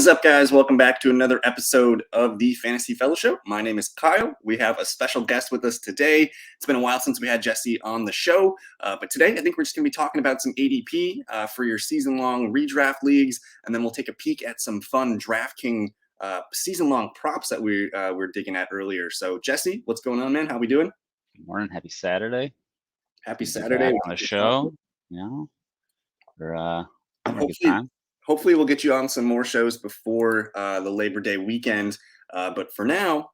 What is up, guys? Welcome back to another episode of the Fantasy Fellowship. My name is Kyle. We have a special guest with us today. It's been a while since we had Jesse on the show, but today I think we're just going to be talking about some ADP for your season-long redraft leagues, and then we'll take a peek at some fun DraftKings season-long props that we were digging at earlier. So, Jesse, what's going on, man? How we doing? Good morning. Happy Saturday. Happy Saturday. On the show. For a good time. Hopefully we'll get you on some more shows before the Labor Day weekend. But for now,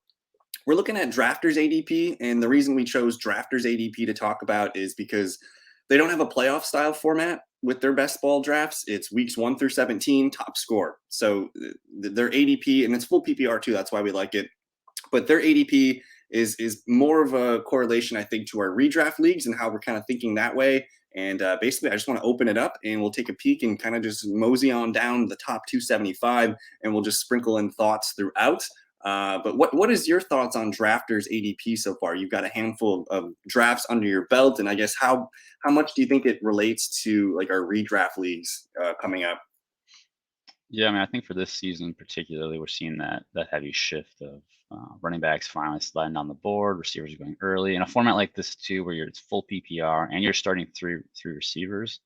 we're looking at Drafters ADP. And the reason we chose Drafters ADP to talk about is because they don't have a playoff style format with their best ball drafts. It's weeks 1 through 17, top score. So their ADP, and it's full PPR too. That's why we like it. But their ADP is more of a correlation, I think, to our redraft leagues and how we're kind of thinking that way. And basically, I just want to open it up and we'll take a peek and kind of just mosey on down the top 275 and we'll just sprinkle in thoughts throughout. But what is your thoughts on Drafters ADP so far? You've got a handful of drafts under your belt, and I guess how much do you think it relates to like our redraft leagues coming up? Yeah, I mean, I think for this season particularly, we're seeing that heavy shift of running backs finally sliding down the board, receivers are going early. In a format like this too, where it's full PPR and you're starting three receivers,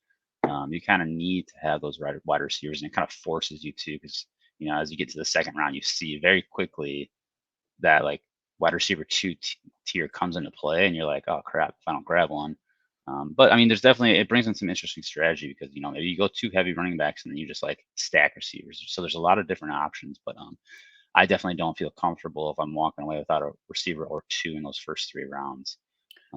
you kind of need to have those wide receivers, and it kind of forces you to, because as you get to the second round, you see very quickly that like wide receiver 2 tier comes into play, and you're like, oh crap, if I don't grab one. But I mean, it brings in some interesting strategy because maybe you go 2 heavy running backs and then you just like stack receivers. So there's a lot of different options, but I definitely don't feel comfortable if I'm walking away without a receiver or 2 in those first 3 rounds.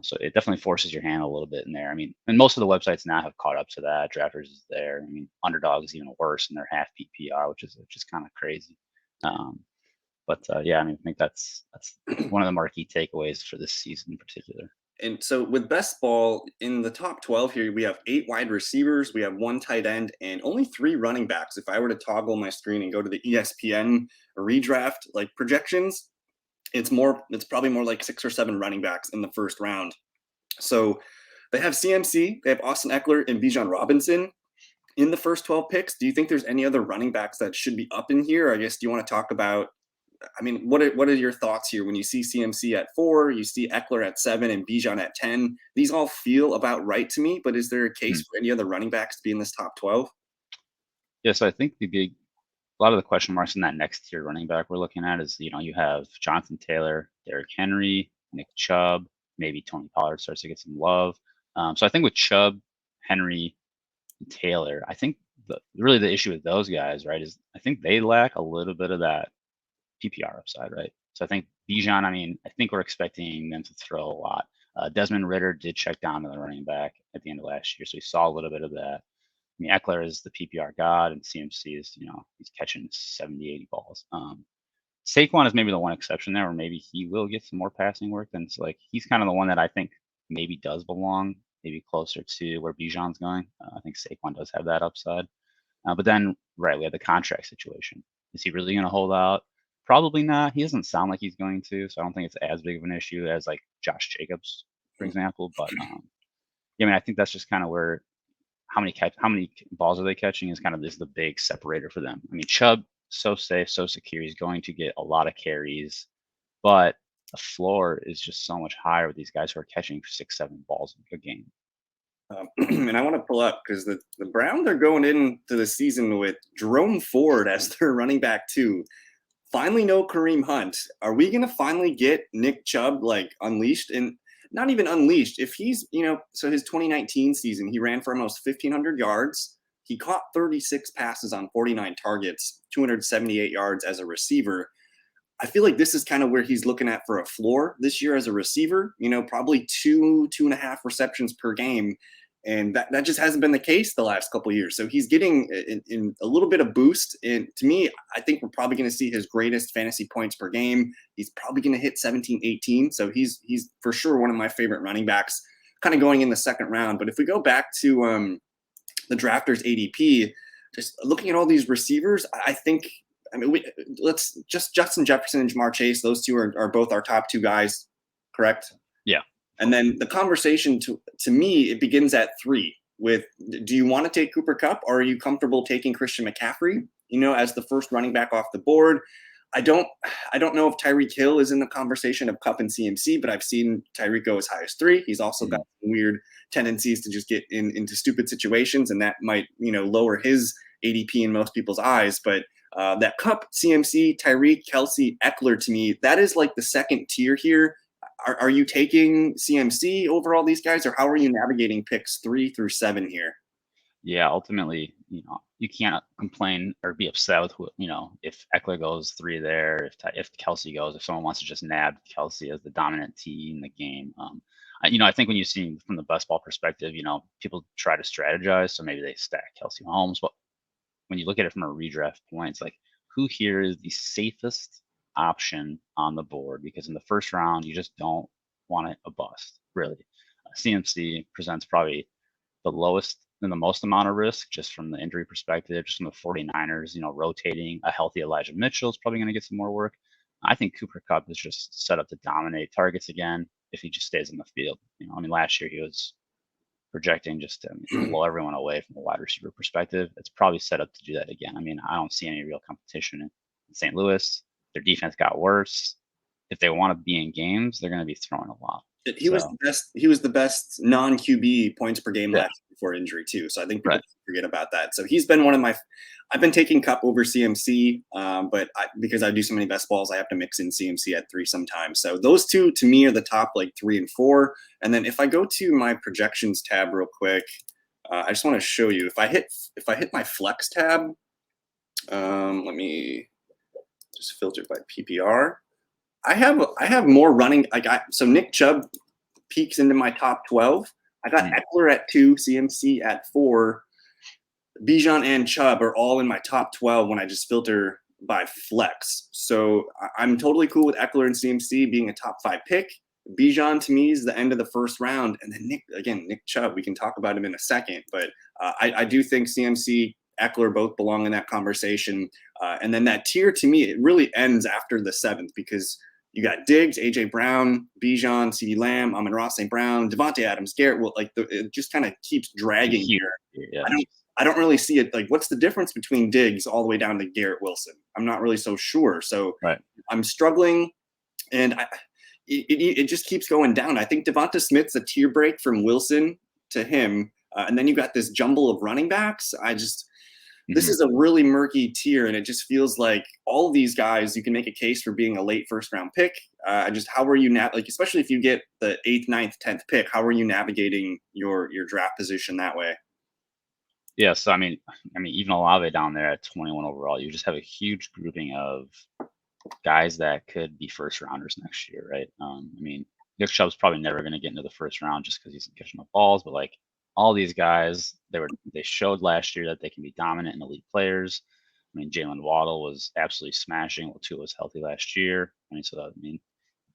So it definitely forces your hand a little bit in there. I mean, and most of the websites now have caught up to that. Drafters is there. I mean, Underdog is even worse, and they're half PPR, which is kind of crazy. Yeah, I mean, I think that's one of the marquee takeaways for this season in particular. And so with best ball in the top 12 here, we have 8 wide receivers, we have 1 tight end, and only 3 running backs. If I were to toggle my screen and go to the ESPN redraft like projections, it's probably more like 6 or 7 running backs in the first round. So they have CMC, they have Austin Eckler and Bijan Robinson in the first 12 picks. Do you think there's any other running backs that should be up in here? I guess, do you want to talk about, I mean, what are your thoughts here when you see CMC at 4, you see Eckler at 7, and Bijan at 10? These all feel about right to me, but is there a case for any other running backs to be in this top 12? Yes, I think a lot of the question marks in that next tier running back we're looking at is, you have Jonathan Taylor, Derrick Henry, Nick Chubb, maybe Tony Pollard starts to get some love. So I think with Chubb, Henry, and Taylor, I think really the issue with those guys, right, is I think they lack a little bit of that PPR upside, right? So I think Bijan, I think we're expecting them to throw a lot. Desmond Ridder did check down to the running back at the end of last year, so we saw a little bit of that. I mean, Eckler is the PPR god, and CMC is, he's catching 70, 80 balls. Saquon is maybe the one exception there, where maybe he will get some more passing work. And it's like he's kind of the one that I think maybe does belong, maybe closer to where Bijan's going. I think Saquon does have that upside. But then, right, we have the contract situation. Is he really going to hold out? Probably not. He doesn't sound like he's going to, so I don't think it's as big of an issue as like Josh Jacobs, for example. But I think that's just kind of where how many balls are they catching is kind of the big separator for them. I mean, Chubb, so safe, so secure. He's going to get a lot of carries, but the floor is just so much higher with these guys who are catching 6, 7 balls a game. And I want to pull up because the Browns are going into the season with Jerome Ford as their running back too. Finally, no Kareem Hunt. Are we going to finally get Nick Chubb like unleashed? And not even unleashed. If he's, so his 2019 season, he ran for almost 1,500 yards. He caught 36 passes on 49 targets, 278 yards as a receiver. I feel like this is kind of where he's looking at for a floor this year as a receiver, probably 2.5 receptions per game. And that just hasn't been the case the last couple of years. So he's getting in a little bit of boost. And to me, I think we're probably going to see his greatest fantasy points per game. He's probably going to hit 17, 18. So he's for sure one of my favorite running backs kind of going in the second round. But if we go back to the Drafters ADP, just looking at all these receivers, let's just Justin Jefferson and Jamar Chase. Those two are both our top 2 guys, correct? Yeah. And then the conversation to me, it begins at 3 with, do you want to take Cooper Kupp, or are you comfortable taking Christian McCaffrey? as the first running back off the board. I don't know if Tyreek Hill is in the conversation of Kupp and CMC, but I've seen Tyreek go as high as 3. He's also got weird tendencies to just get into stupid situations, and that might, lower his ADP in most people's eyes. But that Kupp, CMC, Tyreek, Kelsey, Eckler, to me, that is like the second tier here. Are you taking CMC over all these guys, or how are you navigating picks 3 through 7 here? Yeah, ultimately, you can't complain or be upset with if Eckler goes 3 there, if Kelsey goes, if someone wants to just nab Kelsey as the dominant T in the game. I think when you see from the best ball perspective, people try to strategize, so maybe they stack Kelsey Mahomes, but when you look at it from a redraft point, it's like, who here is the safest option on the board? Because in the first round, you just don't want it a bust, really. CMC presents probably the lowest and the most amount of risk just from the injury perspective, just from the 49ers, rotating. A healthy Elijah Mitchell is probably going to get some more work. I think Cooper Kupp is just set up to dominate targets again if he just stays in the field. Last year he was projecting just to blow everyone away from a wide receiver perspective. It's probably set up to do that again. I don't see any real competition in St. Louis. Their defense got worse. If they want to be in games, they're going to be throwing a lot. He was the best. He was the best non-QB points per game last year before injury too. So I think people forget about that. So he's been one of my. I've been taking Kupp over CMC, but because I do so many best balls, I have to mix in CMC at 3 sometimes. So those two to me are the top 3 and 4. And then if I go to my projections tab real quick, I just want to show you if I hit my flex tab. Let me just filter by PPR. I have more running. So Nick Chubb peaks into my top 12. I got Eckler at 2, CMC at 4. Bijan and Chubb are all in my top 12 when I just filter by flex. So I'm totally cool with Eckler and CMC being a top 5 pick. Bijan to me is the end of the first round. And then Nick Chubb, we can talk about him in a second. But I do think CMC, Eckler both belong in that conversation. And then that tier to me, it really ends after the 7th because you got Diggs, AJ Brown, Bijan, CeeDee Lamb, Amon-Ra St. Brown, Devontae Adams, Garrett. Well, it just kind of keeps dragging here. Yeah. I don't really see it. What's the difference between Diggs all the way down to Garrett Wilson? I'm not really so sure. So I'm struggling, and it just keeps going down. I think Devonta Smith's a tier break from Wilson to him, and then you got this jumble of running backs. This is a really murky tier, and it just feels like all of these guys, you can make a case for being a late first-round pick. How are you especially if you get the 8th, 9th, 10th pick, how are you navigating your draft position that way? Yeah, so even Olave down there at 21 overall, you just have a huge grouping of guys that could be first rounders next year, right? Nick Chubb's probably never going to get into the first round just because he's catching up balls, but all these guys, they showed last year that they can be dominant and elite players. Jalen Waddle was absolutely smashing while Tua was healthy last year.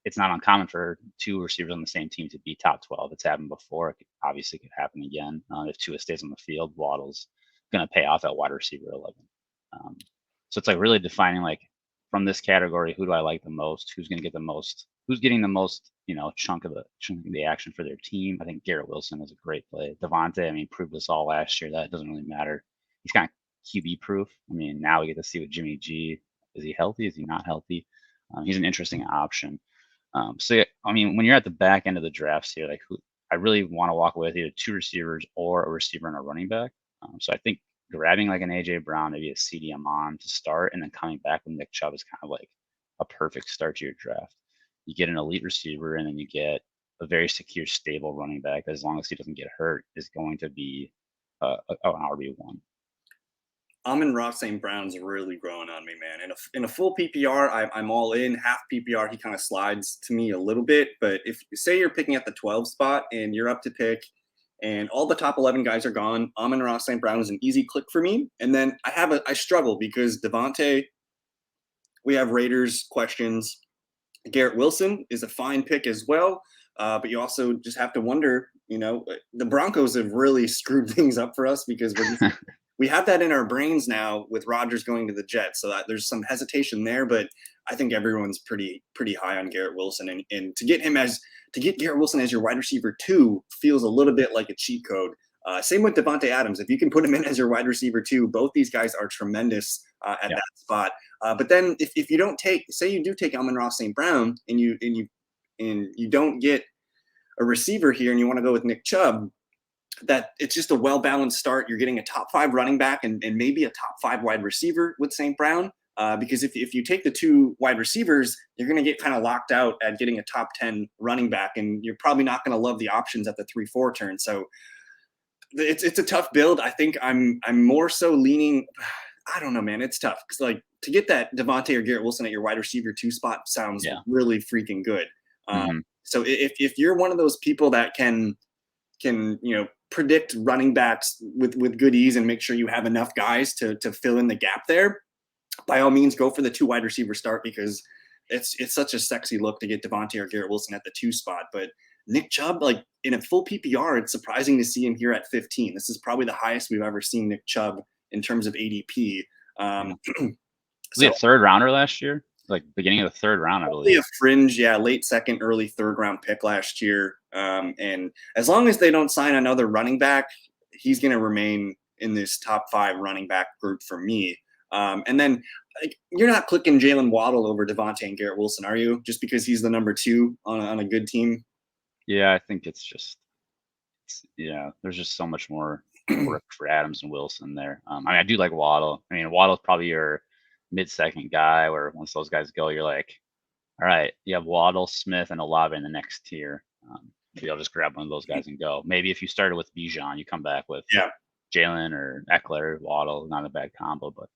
It's not uncommon for 2 receivers on the same team to be top 12. It's happened before. It obviously could happen again. If Tua stays on the field, Waddle's going to pay off at wide receiver 11. So it's really defining from this category, who do I like the most? Who's going to get the most? Who's getting the most, chunk of the action for their team? I think Garrett Wilson is a great play. Devontae, proved us all last year that it doesn't really matter. He's kind of QB proof. Now we get to see with Jimmy G. Is he healthy? Is he not healthy? He's an interesting option. When you're at the back end of the drafts here, who I really want to walk away with either 2 receivers or a receiver and a running back. So I think grabbing an AJ Brown, maybe a CD Amon to start, and then coming back with Nick Chubb is kind of a perfect start to your draft. You get an elite receiver, and then you get a very secure, stable running back that, as long as he doesn't get hurt, is going to be an RB1. Amon-Ra St. Brown's really growing on me, man. In a full PPR, I'm all in. Half PPR, he kind of slides to me a little bit. But if say you're picking at the 12 spot and you're up to pick, and all the top 11 guys are gone, Amon-Ra St. Brown is an easy click for me. And then I struggle because Devontae, we have Raiders questions. Garrett Wilson is a fine pick as well. But you also just have to wonder, the Broncos have really screwed things up for us because we have that in our brains now with Rodgers going to the Jets. So there's some hesitation there, but I think everyone's pretty high on Garrett Wilson. And to get Garrett Wilson as your wide receiver 2 feels a little bit like a cheat code. Same with Devontae Adams. If you can put him in as your wide receiver too, both these guys are tremendous at Yeah. that spot. But then if you don't say you do take Amon-Ra St. Brown and you don't get a receiver here and you want to go with Nick Chubb, that it's just a well-balanced start. You're getting a top 5 running back and maybe a top 5 wide receiver with St. Brown. Because if you take the 2 wide receivers, you're going to get kind of locked out at getting a top 10 running back, and you're probably not going to love the options at the 3-4 turn. So it's a tough build. I think I'm more so leaning. I don't know, man. It's tough because like to get that Devontae or Garrett Wilson at your wide receiver 2 spot sounds really freaking good. So if you're one of those people that can predict running backs with good ease and make sure you have enough guys to fill in the gap there, by all means go for the 2 wide receiver start, because it's such a sexy look to get Devontae or Garrett Wilson at the 2 spot. But Nick Chubb, like in a full PPR, it's surprising to see him here at 15. This is probably the highest we've ever seen Nick Chubb in terms of ADP. Was he a 3rd rounder last year? Like beginning of the 3rd round, I believe. A fringe, late 2nd, early 3rd round pick last year. And as long as they don't sign another running back, he's going to remain in this top 5 running back group for me. And then you're not clicking Jalen Waddle over Devontae and Garrett Wilson, are you? Just because he's the number 2 on a good team? Yeah, I think there's just so much more work for Adams and Wilson there. I mean, I do like Waddle. I mean, Waddle's probably your mid-second guy, where once those guys go, you're like, all right, you have Waddle, Smith, and Olave in the next tier. Maybe I'll just grab one of those guys and go. Maybe if you started with Bijan, you come back with Jalen or Eckler, Waddle, not a bad combo. But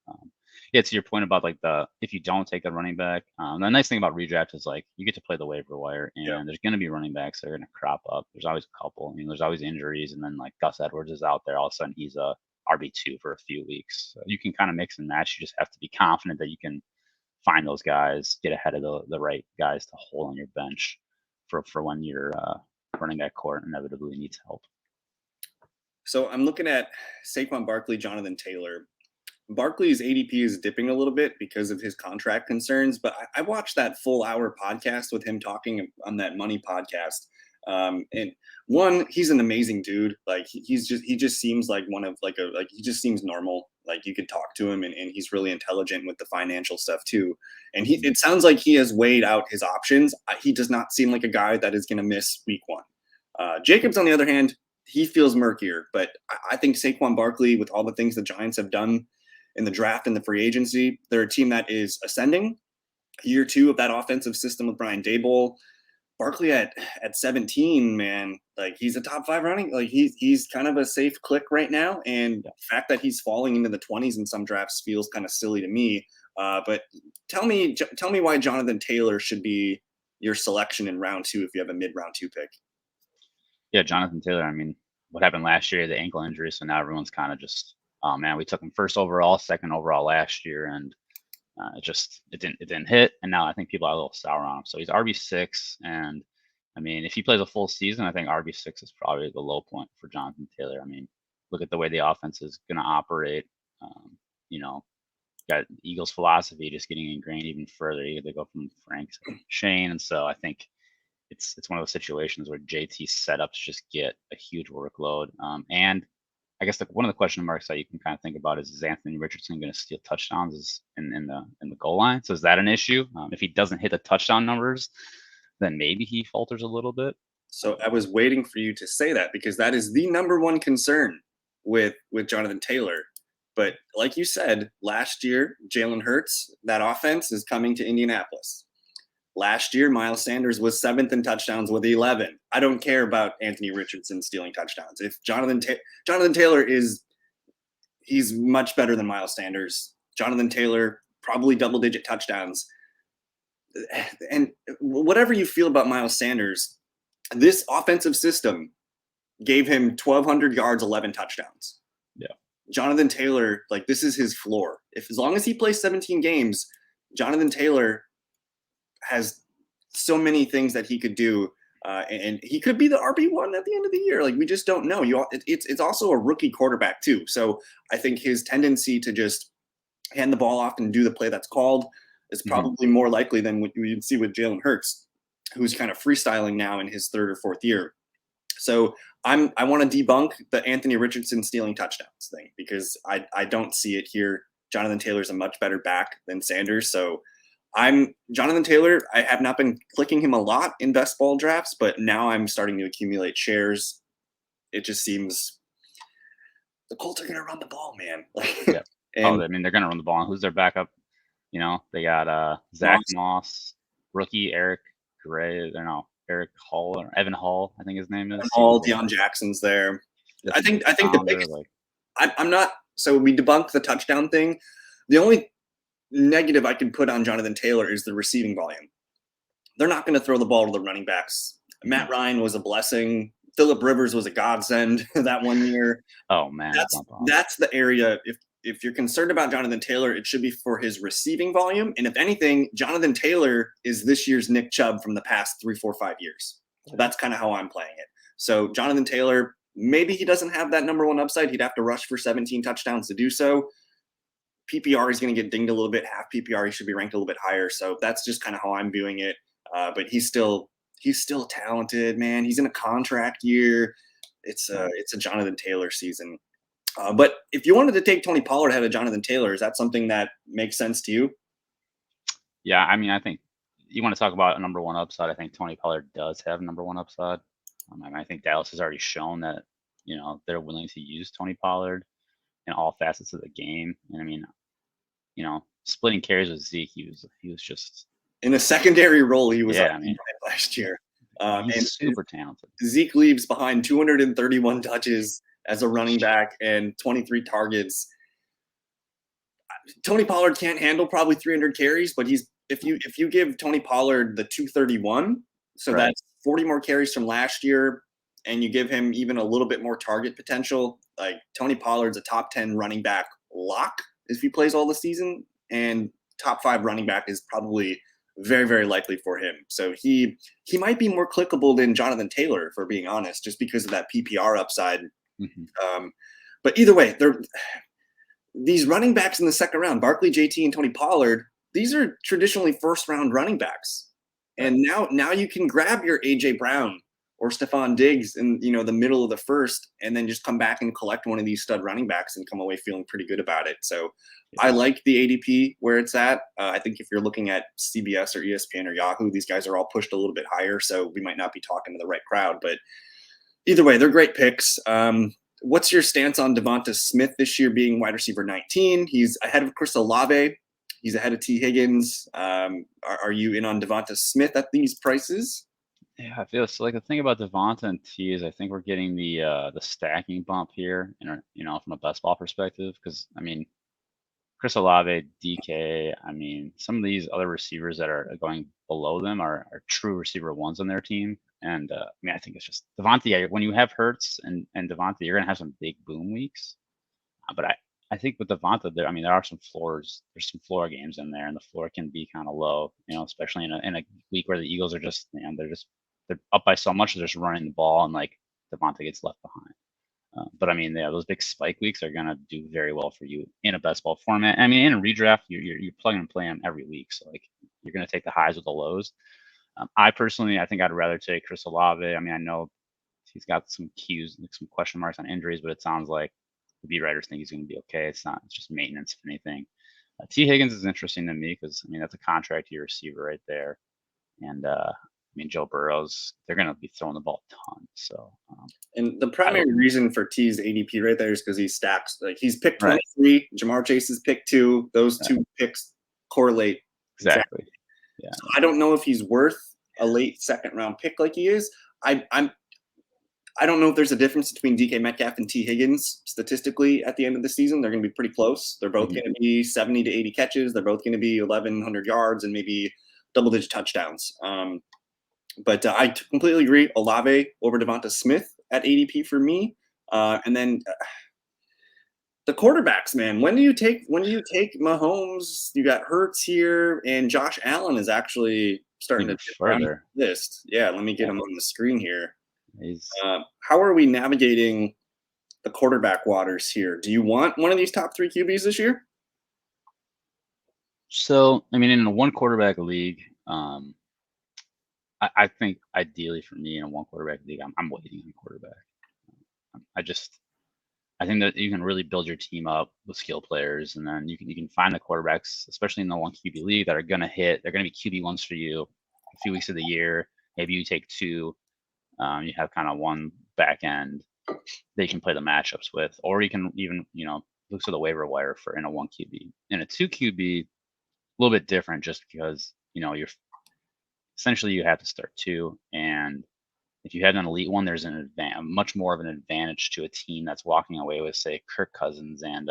to your point about like if you don't take a running back, the nice thing about redraft is like you get to play the waiver wire, and there's going to be running backs that are going to crop up. There's always a couple. I mean, there's always injuries, and then like Gus Edwards is out there, all of a sudden he's a RB2 for a few weeks. So you can kind of mix and match. You just have to be confident that you can find those guys, get ahead of the right guys to hold on your bench for when your running back core inevitably needs help. So I'm looking at Saquon Barkley, Jonathan Taylor. Barkley's ADP is dipping a little bit because of his contract concerns, but I watched that full hour podcast with him talking on that Money podcast. And one, he's an amazing dude. Like he just seems like he just seems normal. Like you could talk to him and he's really intelligent with the financial stuff too. And it sounds like he has weighed out his options. He does not seem like a guy that is going to miss week 1. Jacobs, on the other hand, he feels murkier, but I think Saquon Barkley, with all the things the Giants have done in the draft and the free agency, they're a team that is ascending. Year 2 of that offensive system with Brian Daboll. Barkley at 17, man, like he's a top 5 running. Like he's kind of a safe click right now. And the fact that he's falling into the 20s in some drafts feels kind of silly to me. But tell me why Jonathan Taylor should be your selection in round 2 if you have a mid-round 2 pick. Yeah, Jonathan Taylor. I mean, what happened last year, the ankle injury. So now everyone's kind of just, oh man, we took him 1st overall, 2nd overall last year, and it didn't hit. And now I think people are a little sour on him. So he's RB6, and I mean, if he plays a full season, I think RB6 is probably the low point for Jonathan Taylor. I mean, look at the way the offense is going to operate. Got Eagles philosophy just getting ingrained even further. They go from Frank to Shane, and so I think it's one of those situations where JT setups just get a huge workload. And I guess one of the question marks that you can kind of think about is Anthony Richardson going to steal touchdowns in the goal line? So is that an issue? If he doesn't hit the touchdown numbers, then maybe he falters a little bit. So I was waiting for you to say that, because that is the number one concern with Jonathan Taylor. But like you said, last year, Jalen Hurts, that offense is coming to Indianapolis. Last year, Miles Sanders was 7th in touchdowns with 11. I don't care about Anthony Richardson stealing touchdowns. If Jonathan Taylor he's much better than Miles Sanders. Jonathan Taylor, probably double-digit touchdowns. And whatever you feel about Miles Sanders, this offensive system gave him 1,200 yards, 11 touchdowns. Yeah. Jonathan Taylor, like this is his floor. As long as he plays 17 games, Jonathan Taylor has so many things that he could do, and he could be the RB1 at the end of the year. Like we just don't know. It's also a rookie quarterback too. So I think his tendency to just hand the ball off and do the play that's called is probably more likely than what you'd see with Jalen Hurts, who's kind of freestyling now in his 3rd or 4th year. So I want to debunk the Anthony Richardson stealing touchdowns thing because I don't see it here. Jonathan Taylor's a much better back than Sanders. So I'm Jonathan Taylor. I have not been clicking him a lot in best ball drafts, but now I'm starting to accumulate shares. It just seems the Colts are going to run the ball, man. Yeah. And I mean, they're going to run the ball. And who's their backup? You know, they got Zach Moss, rookie Eric Gray. Or no, Eric Hall or Evan Hall, I think his name is. all Deion Jackson's there. That's I think the founder, biggest. I'm not. So we debunked the touchdown thing. The only negative I can put on Jonathan Taylor is the receiving volume. They're not going to throw the ball to the running backs. Matt Ryan was a blessing. Phillip Rivers was a godsend that one year. Oh man, that's the area. If you're concerned about Jonathan Taylor, it should be for his receiving volume. And if anything, Jonathan Taylor is this year's Nick Chubb from the past 3, 4, 5 years. So that's kind of how I'm playing it. So Jonathan Taylor, maybe he doesn't have that number one upside. He'd have to rush for 17 touchdowns to do so. PPR is going to get dinged a little bit. Half PPR, he should be ranked a little bit higher. So that's just kind of how I'm viewing it. But he's still talented, man. He's in a contract year. It's a Jonathan Taylor season. But if you wanted to take Tony Pollard ahead of Jonathan Taylor, is that something that makes sense to you? Yeah, I mean, I think you want to talk about a number one upside. I think Tony Pollard does have number one upside. I think Dallas has already shown that, you know, they're willing to use Tony Pollard in all facets of the game. And I mean, you know, splitting carries with Zeke, he was just in a secondary role. He was last year. He's super talented. Zeke leaves behind 231 touches as a running back and 23 targets. Tony Pollard can't handle probably 300 carries, but if you give Tony Pollard the 231, so that's 40 more carries from last year, and you give him even a little bit more target potential, like Tony Pollard's a top 10 running back lock if he plays all the season, and top 5 running back is probably very, very likely for him. So he might be more clickable than Jonathan Taylor, for being honest, just because of that PPR upside. But either way, these running backs in the second round, Barkley, JT, and Tony Pollard, these are traditionally first round running backs. And now you can grab your AJ Brown or Stephon Diggs in the middle of the first, and then just come back and collect one of these stud running backs and come away feeling pretty good about it. So I like the ADP where it's at. I think if you're looking at CBS or ESPN or Yahoo, these guys are all pushed a little bit higher, so we might not be talking to the right crowd. But either way, they're great picks. What's your stance on Devonta Smith this year being wide receiver 19? He's ahead of Chris Olave. He's ahead of T. Higgins. Are you in on Devonta Smith at these prices? Yeah, I feel so. Like the thing about Devonta and T is I think we're getting the stacking bump here, from a best ball perspective. Because I mean, Chris Olave, DK. I mean, some of these other receivers that are going below them are true receiver ones on their team. And I mean, I think it's just Devonta. When you have Hurts and Devonta, you're gonna have some big boom weeks. But I think with Devonta, there are some floors. There's some floor games in there, and the floor can be kind of low. Especially in a week where the Eagles are just they're up by so much, they're just running the ball, and like Devonta gets left behind. But I mean, those big spike weeks are gonna do very well for you in a best ball format. I mean, in a redraft, you're plug and play them every week, so like you're gonna take the highs with the lows. I personally, I think I'd rather take Chris Olave. I mean, I know he's got some cues, like some question marks on injuries, but it sounds like the beat writers think he's going to be okay. It's just maintenance, if anything. T. Higgins is interesting to me because, I mean, that's a contract year receiver right there. And, Joe Burrow's, they're going to be throwing the ball a ton. So, and the primary reason for T's ADP right there is because he stacks. Like he's picked 23, right. Jamar Chase is picked 2. Those 2 picks correlate exactly. Yeah. So I don't know if he's worth a late second round pick like he is. I don't know if there's a difference between DK Metcalf and T. Higgins statistically at the end of the season. They're going to be pretty close. They're both going to be 70 to 80 catches. They're both going to be 1,100 yards and maybe double-digit touchdowns. But I completely agree. Olave over Devonta Smith at ADP for me. And then the quarterbacks, man. When do you take Mahomes? You got Hurts here, and Josh Allen is actually starting to dip around the list. Yeah, let me get him on the screen here. How are we navigating the quarterback waters here? Do you want one of these top 3 QBs this year? So, I mean, in a one quarterback league, I think ideally for me in a one quarterback league, I'm waiting on quarterback. I think that you can really build your team up with skill players, and then you can find the quarterbacks, especially in the one QB league, that are gonna hit. They're gonna be QB1s for you a few weeks of the year. Maybe you take two. You have kind of one back end that you can play the matchups with, or you can even look to the waiver wire for in a one QB. In a two QB, a little bit different, just because you're essentially you have to start two, and if you had an elite one, there's much more of an advantage to a team that's walking away with, say, Kirk Cousins and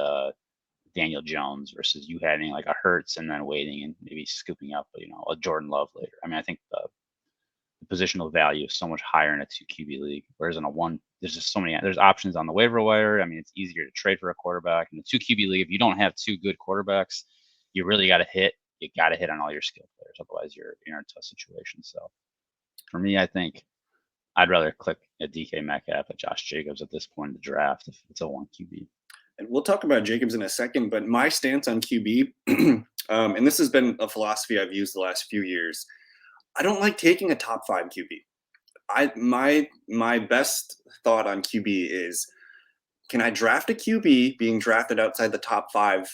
Daniel Jones versus you having like a Hurts and then waiting and maybe scooping up, a Jordan Love later. I mean, I think the positional value is so much higher in a two QB league, whereas in a one, there's just there's options on the waiver wire. I mean, it's easier to trade for a quarterback. In the two QB league, if you don't have two good quarterbacks, you really got to hit. You got to hit on all your skill players, otherwise you're in a tough situation. So for me, I think I'd rather click a DK Metcalf at Josh Jacobs at this point in the draft if it's a one QB. And we'll talk about Jacobs in a second, but my stance on QB, and this has been a philosophy I've used the last few years. I don't like taking a top 5 QB. My best thought on QB is, can I draft a QB being drafted outside the top 5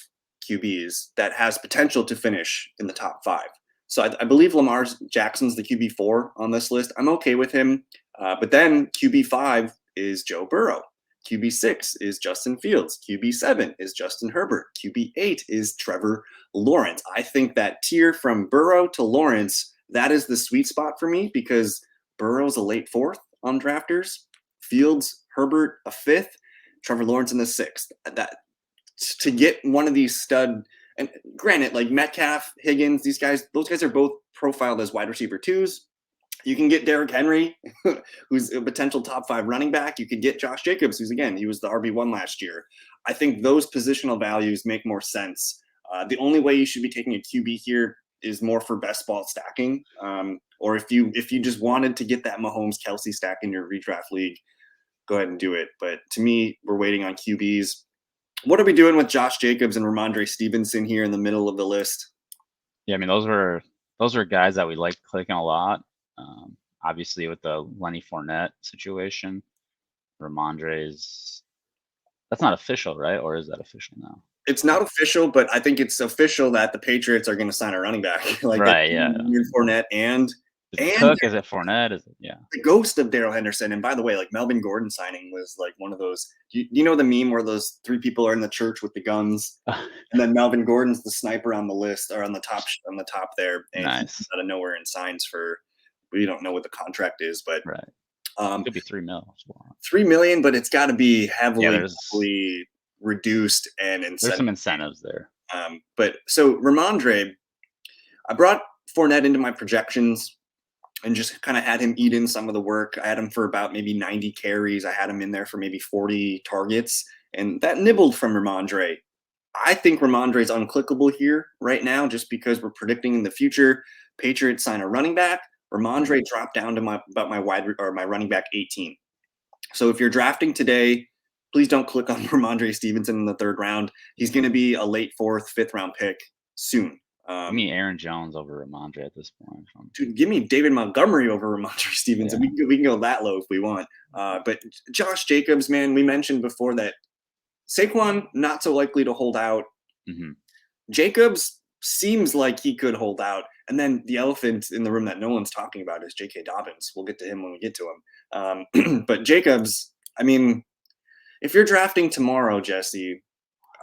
QBs that has potential to finish in the top 5? So I believe Lamar Jackson's the QB4 on this list. I'm okay with him. But then QB5 is Joe Burrow. QB6 is Justin Fields. QB7 is Justin Herbert. QB8 is Trevor Lawrence. I think that tier from Burrow to Lawrence, that is the sweet spot for me, because Burrow's a late 4th on drafters, Fields, Herbert a 5th, Trevor Lawrence in the 6th. That to get one of these stud, and granted, like Metcalf, Higgins, those guys are both profiled as wide receiver 2s. You can get Derrick Henry, who's a potential top 5 running back. You could get Josh Jacobs, who's, again, he was the RB1 last year. I think those positional values make more sense. The only way you should be taking a QB here is more for best ball stacking. Or if you just wanted to get that Mahomes-Kelsey stack in your redraft league, go ahead and do it. But to me, we're waiting on QBs. What are we doing with Josh Jacobs and Ramondre Stevenson here in the middle of the list? Yeah, I mean, those were guys that we liked clicking a lot. Obviously, with the Lenny Fournette situation, Ramondre's that's not official, right? Or is that official now? It's not official, but I think it's official that the Patriots are going to sign a running back. Right, yeah. Fournette and Is it Cook? Is it Fournette? Is it, yeah. The ghost of Darrell Henderson. And by the way, like Melvin Gordon signing was like one of those. You know the meme where those 3 people are in the church with the guns, and then Melvin Gordon's the sniper on the list or on the top there, and nice. he's out of nowhere and signs for. We don't know what the contract is, but right. It could be $3 million. $3 million, but it's got to be heavily reduced and incentive. There's some incentives there. But so Ramondre, I brought Fournette into my projections and just kind of had him eat in some of the work. I had him for about maybe 90 carries. I had him in there for maybe 40 targets, and that nibbled from Ramondre. I think Ramondre is unclickable here right now, just because we're predicting in the future Patriots sign a running back. Ramondre dropped down to my running back 18. So if you're drafting today, please don't click on Ramondre Stevenson in the 3rd round. He's going to be a late 4th, 5th round pick soon. Give me Aaron Jones over Ramondre at this point. Dude, give me David Montgomery over Ramondre Stevenson. Yeah. We can go that low if we want. But Josh Jacobs, man, we mentioned before that Saquon, not so likely to hold out. Mm-hmm. Jacobs seems like he could hold out. And then the elephant in the room that no one's talking about is J.K. Dobbins. We'll get to him when we get to him. But Jacobs, I mean, if you're drafting tomorrow, Jesse,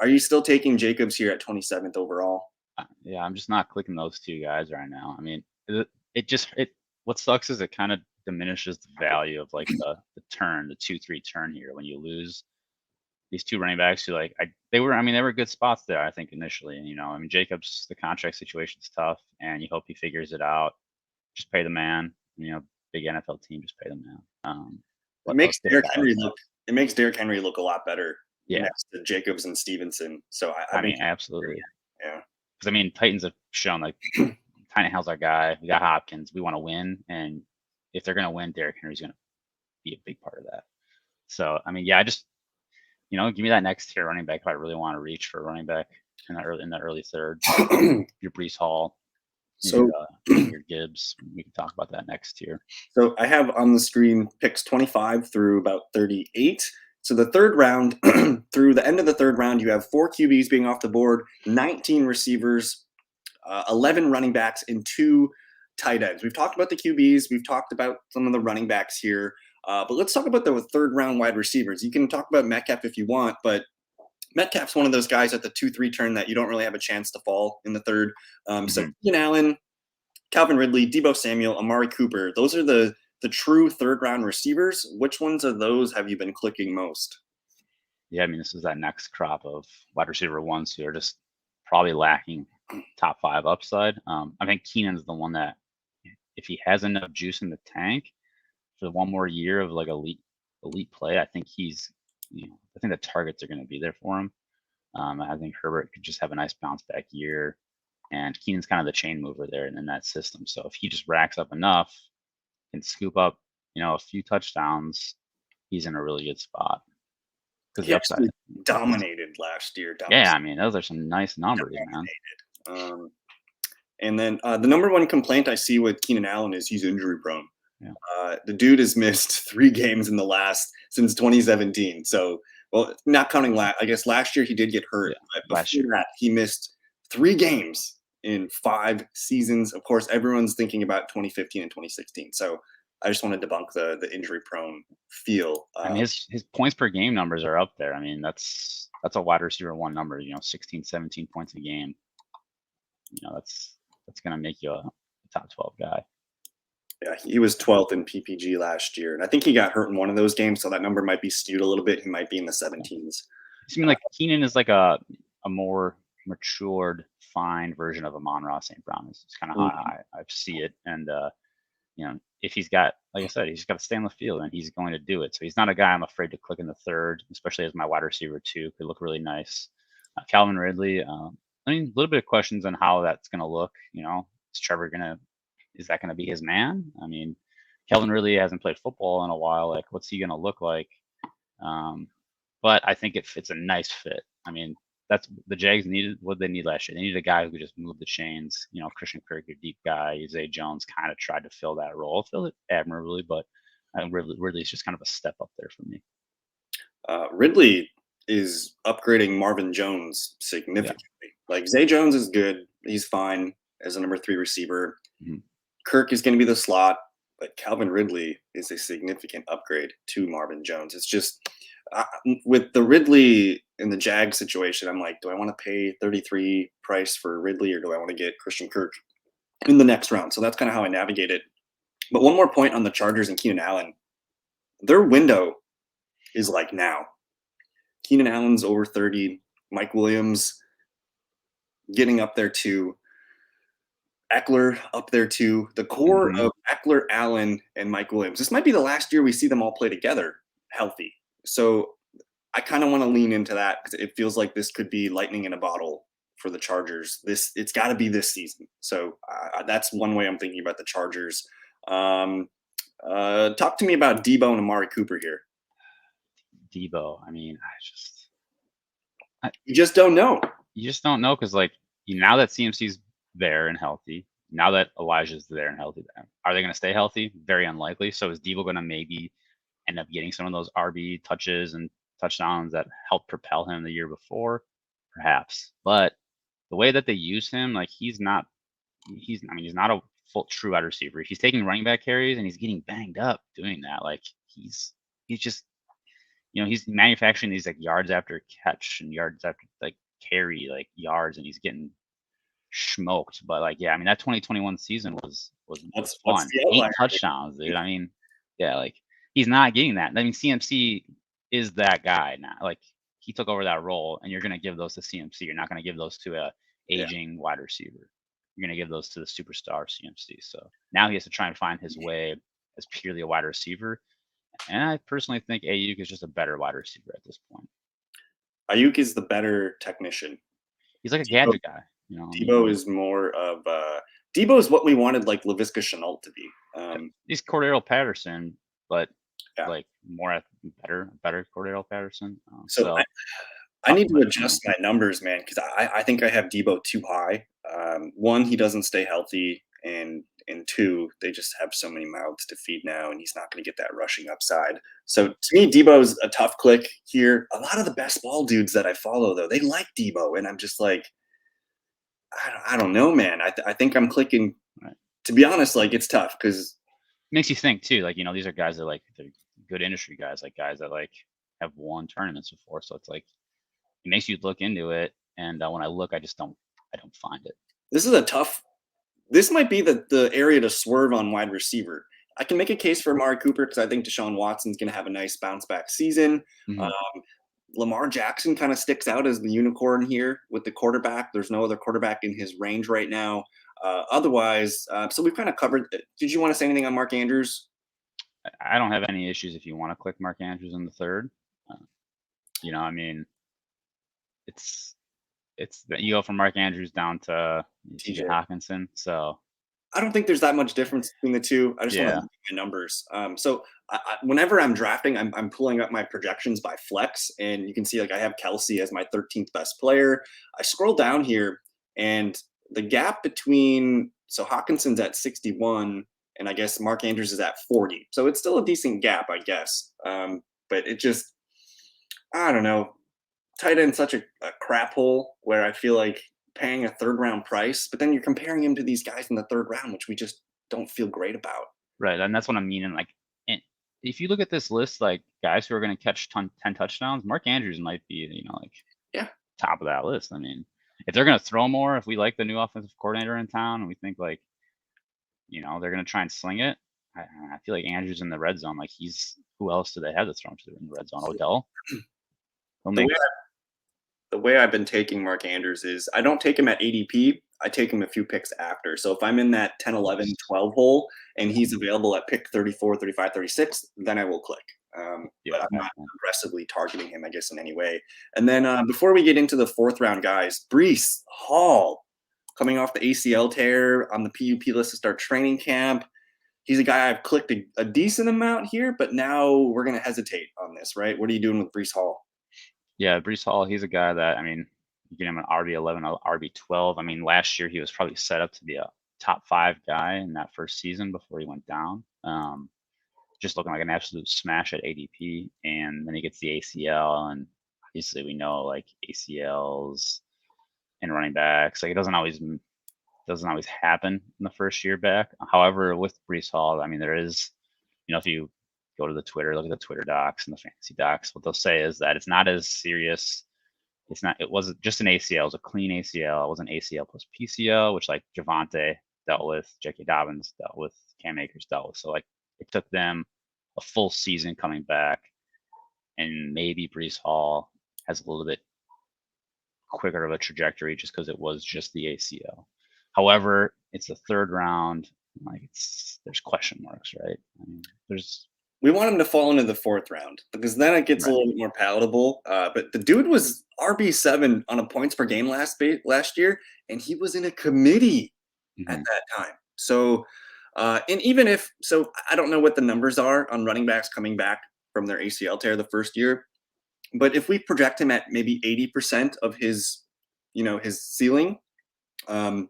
are you still taking Jacobs here at 27th overall? Yeah, I'm just not clicking those 2 guys right now. I mean, what sucks is it kind of diminishes the value of like the 2-3 turn here when you lose these 2 running backs who they were good spots there, I think, initially. And, I mean, Jacobs, the contract situation's tough, and you hope he figures it out. Just pay the man. Big NFL team, just pay the man. It makes Derrick Henry look a lot better next to Jacobs and Stevenson. So I mean, absolutely. Yeah. Because I mean, Titans have shown like Tannehill's our guy. We got Hopkins. We want to win, and if they're going to win, Derrick Henry's going to be a big part of that. So I mean, yeah, I just give me that next tier running back if I really want to reach for a running back in the early 3rd. Your Breece Hall, So, Jahmyr Gibbs. We can talk about that next tier. so I have on the screen picks 25 through about 38. So the third round, through the end of the third round, you have 4 QBs being off the board, 19 receivers, 11 running backs, and 2 tight ends. We've talked about the QBs. We've talked about some of the running backs here. But let's talk about the third round wide receivers. You can talk about Metcalf if you want, but Metcalf's one of those guys at the 2-3 turn that you don't really have a chance to fall in the third. So Ian Allen, Calvin Ridley, Debo Samuel, Amari Cooper. Those are the true third round receivers. Which ones of those have you been clicking most? Yeah, I mean, this is that next crop of wide receiver ones who are just probably lacking top 5 upside. I think Keenan's the one that, if he has enough juice in the tank for one more year of like elite play, I think I think the targets are going to be there for him. I think Herbert could just have a nice bounce back year, and Keenan's kind of the chain mover there in that system. So if he just racks up enough, can scoop up, a few touchdowns, he's in a really good spot. Because He the upside, actually dominated last year. yeah, I mean, those are some nice numbers, man. And then the number one complaint I see with Keenan Allen is he's injury prone. Yeah. The dude has missed 3 games since 2017. So, well, not counting I guess last year he did get hurt. Yeah, But last before year. that, he missed 3 games in 5 seasons. Of course, everyone's thinking about 2015 and 2016. So I just want to debunk the injury prone feel. I mean, his points per game numbers are up there. I mean, that's a wide receiver one number. 16, 17 points a game. That's gonna make you a top 12 guy. Yeah, he was 12th in PPG last year, and I think he got hurt in one of those games, so that number might be skewed a little bit. He might be in the 17s. It seems like Keenan is like a more matured, fine version of Amon-Ra St. Brown. It's kind of how I see it. And if he's got, like I said, he's got to stay on the field, and he's going to do it. So he's not a guy I'm afraid to click in the third, especially as my wide receiver too. Could look really nice. Calvin Ridley. I mean, a little bit of questions on how that's going to look. Is that going to be his man? I mean, Calvin Ridley hasn't played football in a while. Like, what's he going to look like? But I think it's a nice fit. I mean, that's the Jags needed what they need last year. They needed a guy who could just move the chains. Christian Kirk, your deep guy. Zay Jones kind of tried to fill that role, filled it admirably, but Ridley's just kind of a step up there for me. Ridley is upgrading Marvin Jones significantly. Yeah. Like Zay Jones is good. He's fine as a number 3 receiver. Mm-hmm. Kirk is going to be the slot, but Calvin Ridley is a significant upgrade to Marvin Jones. It's just with the Ridley in the Jag situation, I'm like, do I want to pay 33 price for Ridley, or do I want to get Christian Kirk in the next round? So that's kind of how I navigate it. But one more point on the Chargers and Keenan Allen. Their window is like now. Keenan Allen's over 30. Mike Williams getting up there too. Eckler up there too. The core of Eckler, Allen, and Mike Williams. This might be the last year we see them all play together healthy. So I kind of want to lean into that because it feels like this could be lightning in a bottle for the Chargers. It's got to be this season. So that's one way I'm thinking about the Chargers. Talk to me about Debo and Amari Cooper here. Debo, I mean, you just don't know. You just don't know because, now that CMC's there and healthy, now that Elijah's there and healthy, are they going to stay healthy? Very unlikely. So is Debo going to maybe end up getting some of those RB touches and touchdowns that helped propel him the year before? Perhaps. But the way that they use him, he's not a full true wide receiver. He's taking running back carries and he's getting banged up doing that. He's just, he's manufacturing these yards after catch and yards after carry, yards, and he's getting smoked. But that 2021 season was fun. 8 touchdowns, dude. I mean, yeah, he's not getting that. I mean, CMC is that guy now. He took over that role, and you're going to give those to CMC. You're not going to give those to a aging wide receiver. You're going to give those to the superstar CMC. So now he has to try and find his way as purely a wide receiver. And I personally think Ayuk is just a better wide receiver at this point. Ayuk is the better technician. He's like a gadget guy. Debo is more of Debo is what we wanted Laviska Shenault to be. He's Cordero Patterson, but better Cordero Patterson. So I need to my adjust opinion. my numbers, man, because I think I have Debo too high. One, he doesn't stay healthy, and two, they just have so many mouths to feed now, and he's not going to get that rushing upside. So to me, Debo's a tough click here. A lot of the best ball dudes that I follow, though, they like Debo, and I'm just like, I don't know, man. I think I'm clicking. Right. To be honest, like it's tough because Makes you think too. Like, these are guys that like they're good industry guys, like guys that like have won tournaments before. So it's like it makes you look into it. And when I look, I don't find it. this is a tough. This might be the area to swerve on wide receiver. I can make a case for Amari Cooper because I think Deshaun Watson's going to have a nice bounce back season. Hmm. Um, Lamar Jackson kind of sticks out as the unicorn here with the quarterback. There's no other quarterback in his range right now. Otherwise, so we've kind of covered. Did you want to say anything on Mark Andrews? I don't have any issues if you want to click Mark Andrews in the third. Uh, I mean, it's you go from Mark Andrews down to TJ TJ. Hawkinson. So I don't think there's that much difference between the two. I just want to yeah, look at my numbers. So whenever I'm drafting, I'm pulling up my projections by flex, and you can see like I have Kelsey as my 13th best player. I scroll down here, and the gap between Hawkinson's at 61, and I guess Mark Andrews is at 40. So it's still a decent gap, I guess. But it just I don't know. Tight end such a crap hole where I feel like paying a third round price, but then you're comparing him to these guys in the third round, which we just don't feel great about. right. And that's what I'm meaning. Like, and if you look at this list, like guys who are going to catch 10 touchdowns, Mark Andrews might be, like Yeah. top of that list. I mean, if they're going to throw more, if we like the new offensive coordinator in town and we think like, they're going to try and sling it, I feel like Andrews in the red zone. Like who else do they have to throw him to in the red zone? Odell. He'll The way make. the way I've been taking Mark Andrews is I don't take him at ADP. I take him a few picks after. So if I'm in that 10, 11, 12 hole and he's available at pick 34, 35, 36, then I will click. But Yeah. I'm not aggressively targeting him, I guess, in any way. And then before we get into the fourth round guys, Brees Hall coming off the ACL tear on the PUP list to start training camp. He's a guy I've clicked a decent amount here, but now we're going to hesitate on this, right? What are you doing with Brees Hall? Yeah, Brees Hall, he's a guy that, I mean, you get him an RB11, RB12. I mean, last year he was probably set up to be a top 5 guy in that first season before he went down. Just looking like an absolute smash at ADP, and then he gets the ACL, and obviously we know like ACLs and running backs, like it doesn't always happen in the first year back. However, with Brees Hall, I mean, there is, if you go to the Twitter, look at the Twitter docs and the fantasy docs, what they'll say is that it's not as serious. It wasn't just an ACL, it was a clean ACL. It wasn't ACL plus PCL, which like Javante dealt with, J.K. Dobbins dealt with, Cam Akers dealt with. So like it took them a full season coming back, and maybe Brees Hall has a little bit quicker of a trajectory just because it was just the ACL. However, it's the third round. Like there's question marks, right? I mean, We want him to fall into the fourth round because then it gets a right. little bit more palatable. But the dude was RB7 on a points per game last year, and he was in a committee at Mm-hmm. that time. So, and even if so, I don't know what the numbers are on running backs coming back from their ACL tear the first year. But if we project him at maybe 80% of his ceiling, um,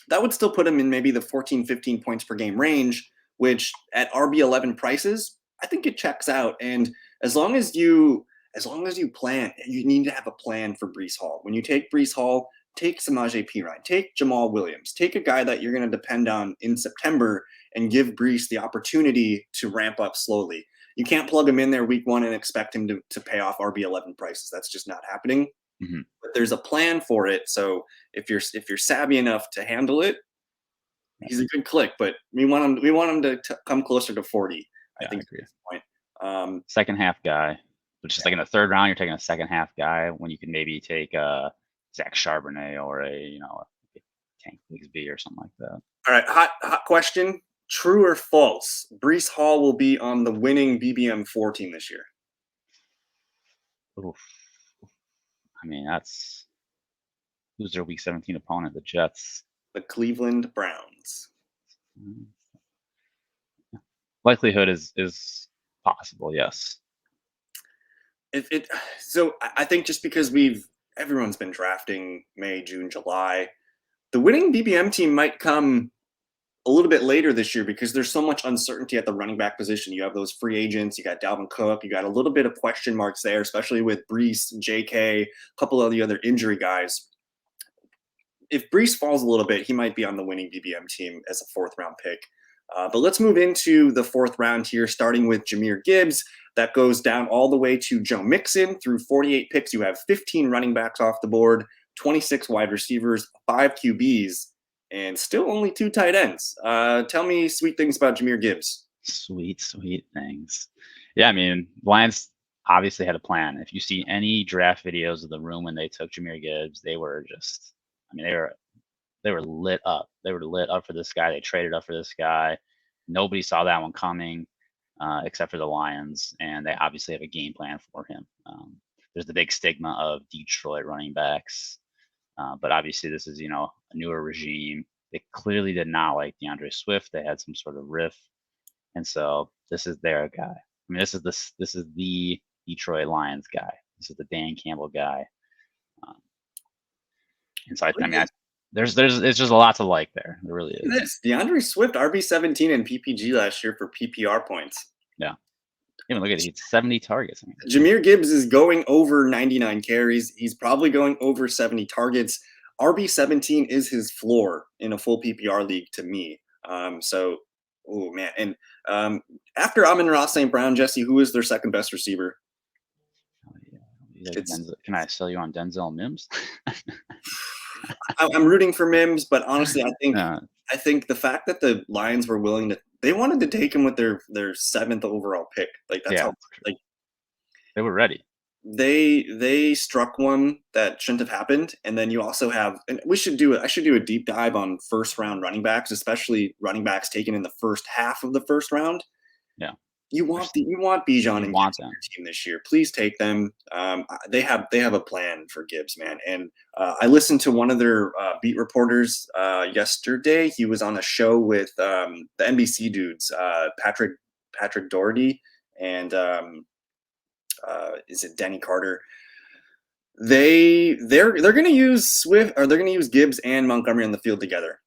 that would still put him in maybe the 14, 15 points per game range, which at RB11 prices, I think it checks out. And as long as you plan, you need to have a plan for Brees Hall. When you take Brees Hall, take Samaje Perine, take Jamal Williams, take a guy that you're going to depend on in September and give Brees the opportunity to ramp up slowly. You can't plug him in there week one and expect him to pay off RB11 prices. That's just not happening. Mm-hmm. But there's a plan for it. So if you're savvy enough to handle it, he's a good click. But we want him to come closer to 40. I Yeah, I think at agree. this point. Second half guy, but just like in the third round, you're taking a second half guy when you can maybe take Zach Charbonnet or a Tank Bigsby or something like that. All right, hot question: true or false? Brees Hall will be on the winning BBM4 team this year. Oof. I mean, who's their Week 17 opponent? The Jets. The Cleveland Browns. Likelihood is possible, yes. I think just because everyone's been drafting May, June, July, the winning BBM team might come a little bit later this year because there's so much uncertainty at the running back position. You have those free agents, you got Dalvin Cook, you got a little bit of question marks there, especially with Brees, JK, a couple of the other injury guys. If Brees falls a little bit, he might be on the winning BBM team as a fourth round pick. But let's move into the fourth round here, starting with Jahmyr Gibbs. That goes down all the way to Joe Mixon. Through 48 picks, you have 15 running backs off the board, 26 wide receivers, 5 QBs, and still only 2 tight ends. Tell me sweet things about Jahmyr Gibbs. Sweet things. Yeah, I mean, Lions obviously had a plan. If you see any draft videos of the room when they took Jahmyr Gibbs, they were just, I mean, they were lit up. They were lit up for this guy. They traded up for this guy. Nobody saw that one coming, except for the Lions, and they obviously have a game plan for him. There's the big stigma of Detroit running backs, but obviously this is, a newer regime. They clearly did not like DeAndre Swift. They had some sort of riff, and so this is their guy. I mean, this is the Detroit Lions guy. This is the Dan Campbell guy. And so there's it's just a lot to like there. There really is. This DeAndre Swift RB17 in PPG last year for PPR points. Yeah. Even look at it, he's 70 targets. I mean, Jahmyr Gibbs is going over 99 carries. He's probably going over 70 targets. RB17 is his floor in a full PPR league to me. Oh man. And after Amon-Ra St. Brown, Jesse, who is their second best receiver? Can I sell you on Denzel Mims? I'm rooting for Mims, but honestly, I think the fact that the Lions were willing they wanted to take him with their 7th overall pick. Like that's how like they were ready. They struck one that shouldn't have happened, and then you also have, and I should do a deep dive on first round running backs, especially running backs taken in the first half of the first round. Yeah. You want Bijan and Gibbs on your team this year. Please take them. They have a plan for Gibbs, man. And I listened to one of their beat reporters yesterday. He was on a show with the NBC dudes, Patrick Doherty and is it Denny Carter? They're going to use Swift, or they're going to use Gibbs and Montgomery on the field together,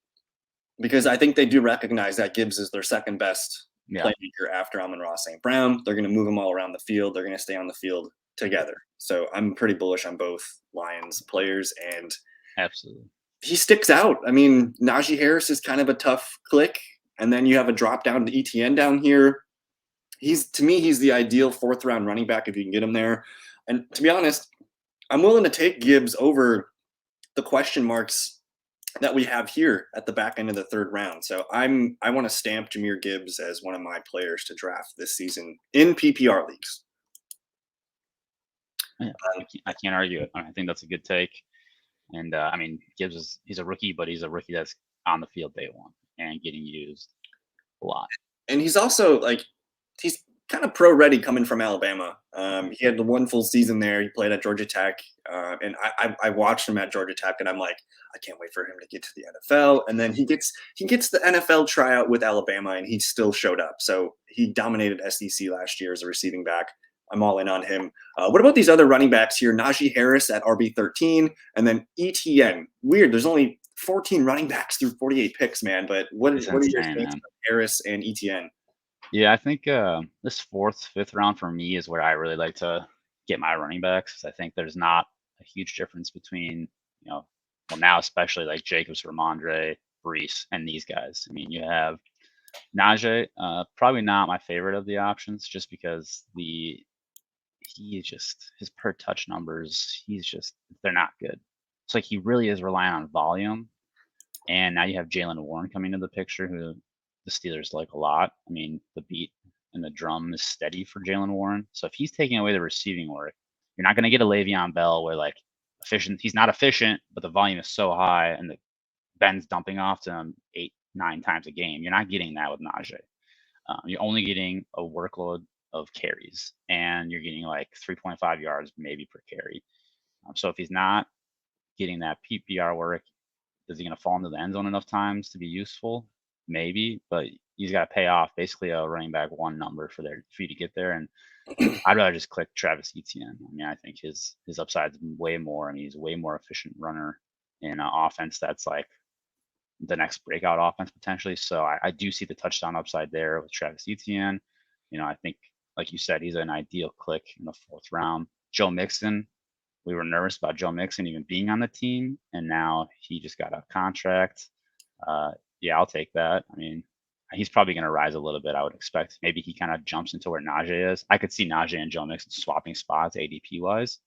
because I think they do recognize that Gibbs is their second best playmaker after Amon-Ra St. Brown. They're going to move them all around the field. They're going to stay on the field together. So I'm pretty bullish on both Lions players, and absolutely he sticks out. I mean, Najee Harris is kind of a tough click, and then you have a drop down to ETN down here. To me, he's the ideal 4th round running back if you can get him there. And to be honest, I'm willing to take Gibbs over the question marks that we have here at the back end of the 3rd round. So I want to stamp Jahmyr Gibbs as one of my players to draft this season in PPR leagues. Yeah, I can't argue it. I think that's a good take. And I mean, Gibbs he's a rookie, but he's a rookie that's on the field day one and getting used a lot. And he's also he's kind of pro ready coming from Alabama. He had the one full season there. He played at Georgia Tech, and I watched him at Georgia Tech, and I'm like, I can't wait for him to get to the NFL. And then he gets the NFL tryout with Alabama, and he still showed up. So he dominated SEC last year as a receiving back. I'm all in on him. What about these other running backs here? Najee Harris at RB13, and then ETN. Weird. There's only 14 running backs through 48 picks, man. But what are your thoughts on Harris and ETN? Yeah, I think this 4th, 5th round for me is where I really like to get my running backs. I think there's not a huge difference between, well, now especially like Jacobs, Ramondre, Brees, and these guys. I mean, you have Najee, probably not my favorite of the options, just because his per touch numbers, they're not good. It's like he really is relying on volume. And now you have Jaylen Warren coming into the picture, who the Steelers like a lot. I mean, the beat and the drum is steady for Jaylen Warren. So if he's taking away the receiving work, you're not going to get a Le'Veon Bell where he's not efficient, but the volume is so high and the Ben's dumping off to him 8-9 times a game. You're not getting that with Najee. You're only getting a workload of carries, and you're getting 3.5 yards maybe per carry. So if he's not getting that PPR work, is he going to fall into the end zone enough times to be useful? Maybe, but he's got to pay off basically a running back one number for you to get there. And I'd rather just click Travis Etienne. I mean, I think his upside's way more. I mean, he's a way more efficient runner in an offense that's like the next breakout offense potentially. So I do see the touchdown upside there with Travis Etienne. I think, like you said, he's an ideal click in the 4th round. Joe Mixon, we were nervous about Joe Mixon even being on the team, and now he just got a contract. Yeah, I'll take that. I mean, he's probably going to rise a little bit, I would expect. Maybe he kind of jumps into where Najee is. I could see Najee and Joe Mixon swapping spots ADP wise.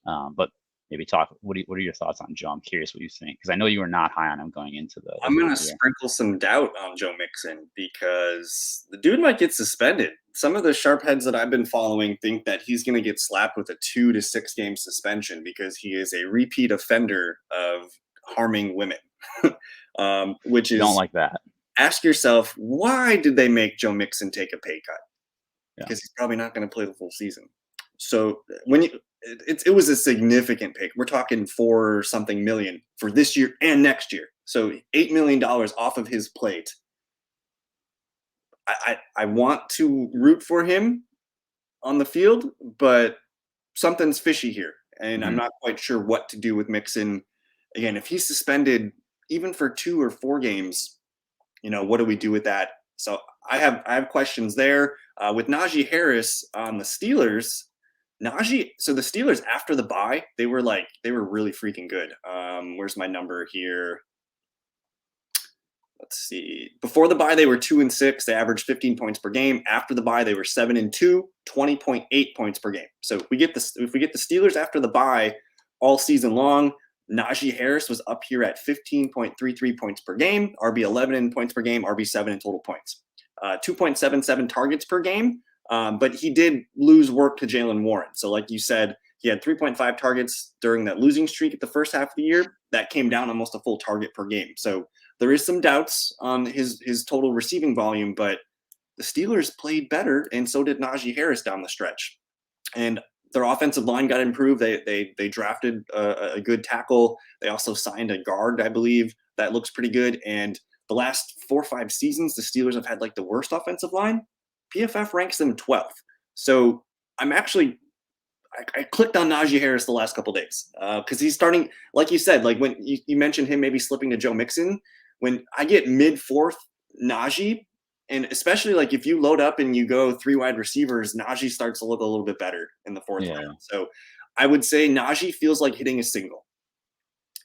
But maybe talk. What are your thoughts on Joe? I'm curious what you think, because I know you were not high on him going into the. I'm going to sprinkle some doubt on Joe Mixon because the dude might get suspended. Some of the sharp heads that I've been following think that he's going to get slapped with a 2 to 6 game suspension because he is a repeat offender of harming women, which is. Don't like that. Ask yourself, why did they make Joe Mixon take a pay cut? Yeah. Because he's probably not going to play the full season. So it was a significant pay. We're talking $4 something million for this year and next year. So $8 million off of his plate. I want to root for him on the field, but something's fishy here. And I'm not quite sure what to do with Mixon. Again, if he's suspended even for 2 or 4 games, what do we do with that? So I have questions there. With Najee Harris on the Steelers, so the Steelers after the bye, they were really freaking good. Where's my number here? Let's see. Before the bye, they were 2-6. They averaged 15 points per game. After the bye, they were 7-2, 20.8 points per game. So if we get the Steelers after the bye all season long, Najee Harris was up here at 15.33 points per game, RB11 in points per game, RB7 in total points, 2.77 targets per game. But he did lose work to Jalen Warren. So like you said, he had 3.5 targets during that losing streak at the first half of the year. That came down almost a full target per game. So there is some doubts on his total receiving volume, but the Steelers played better, and so did Najee Harris down the stretch. And their offensive line got improved. They drafted a good tackle. They also signed a guard, I believe, that looks pretty good. And the last 4 or 5 seasons, the Steelers have had like the worst offensive line. PFF ranks them 12th. So I clicked on Najee Harris the last couple of days because he's starting, like you said, like when you mentioned him maybe slipping to Joe Mixon. When I get mid-4th Najee, and especially like if you load up and you go 3 wide receivers, Najee starts to look a little bit better in the 4th round. So I would say Najee feels like hitting a single.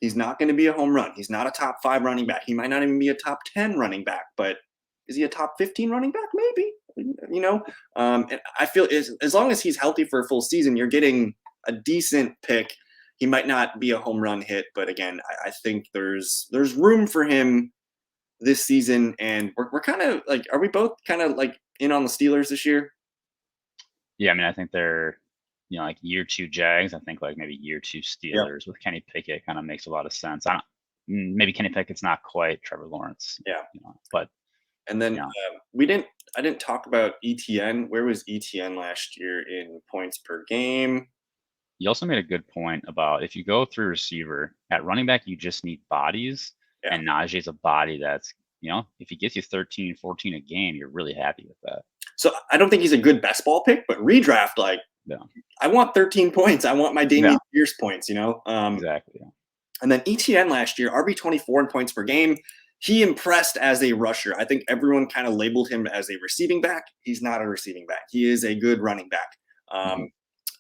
He's not going to be a home run. He's not a top 5 running back. He might not even be a top 10 running back, but is he a top 15 running back? Maybe, and I feel as long as he's healthy for a full season, you're getting a decent pick. He might not be a home run hit, but again, I think there's room for him this season. And we're kind of like, are we both kind of like in on the Steelers this year? Yeah, I mean, I think they're, like year 2 Jags. I think like maybe year 2 Steelers with Kenny Pickett kind of makes a lot of sense. Maybe Kenny Pickett's not quite Trevor Lawrence. Yeah, but and then I didn't talk about ETN. Where was ETN last year in points per game? You also made a good point about if you go through receiver at running back, you just need bodies. Yeah. And Najee's a body that's, if he gets you 13, 14 a game, you're really happy with that. So I don't think he's a good best ball pick, but redraft, I want 13 points. I want my Damian Pierce points, Exactly. Yeah. And then ETN last year, RB24 in points per game. He impressed as a rusher. I think everyone kind of labeled him as a receiving back. He's not a receiving back. He is a good running back.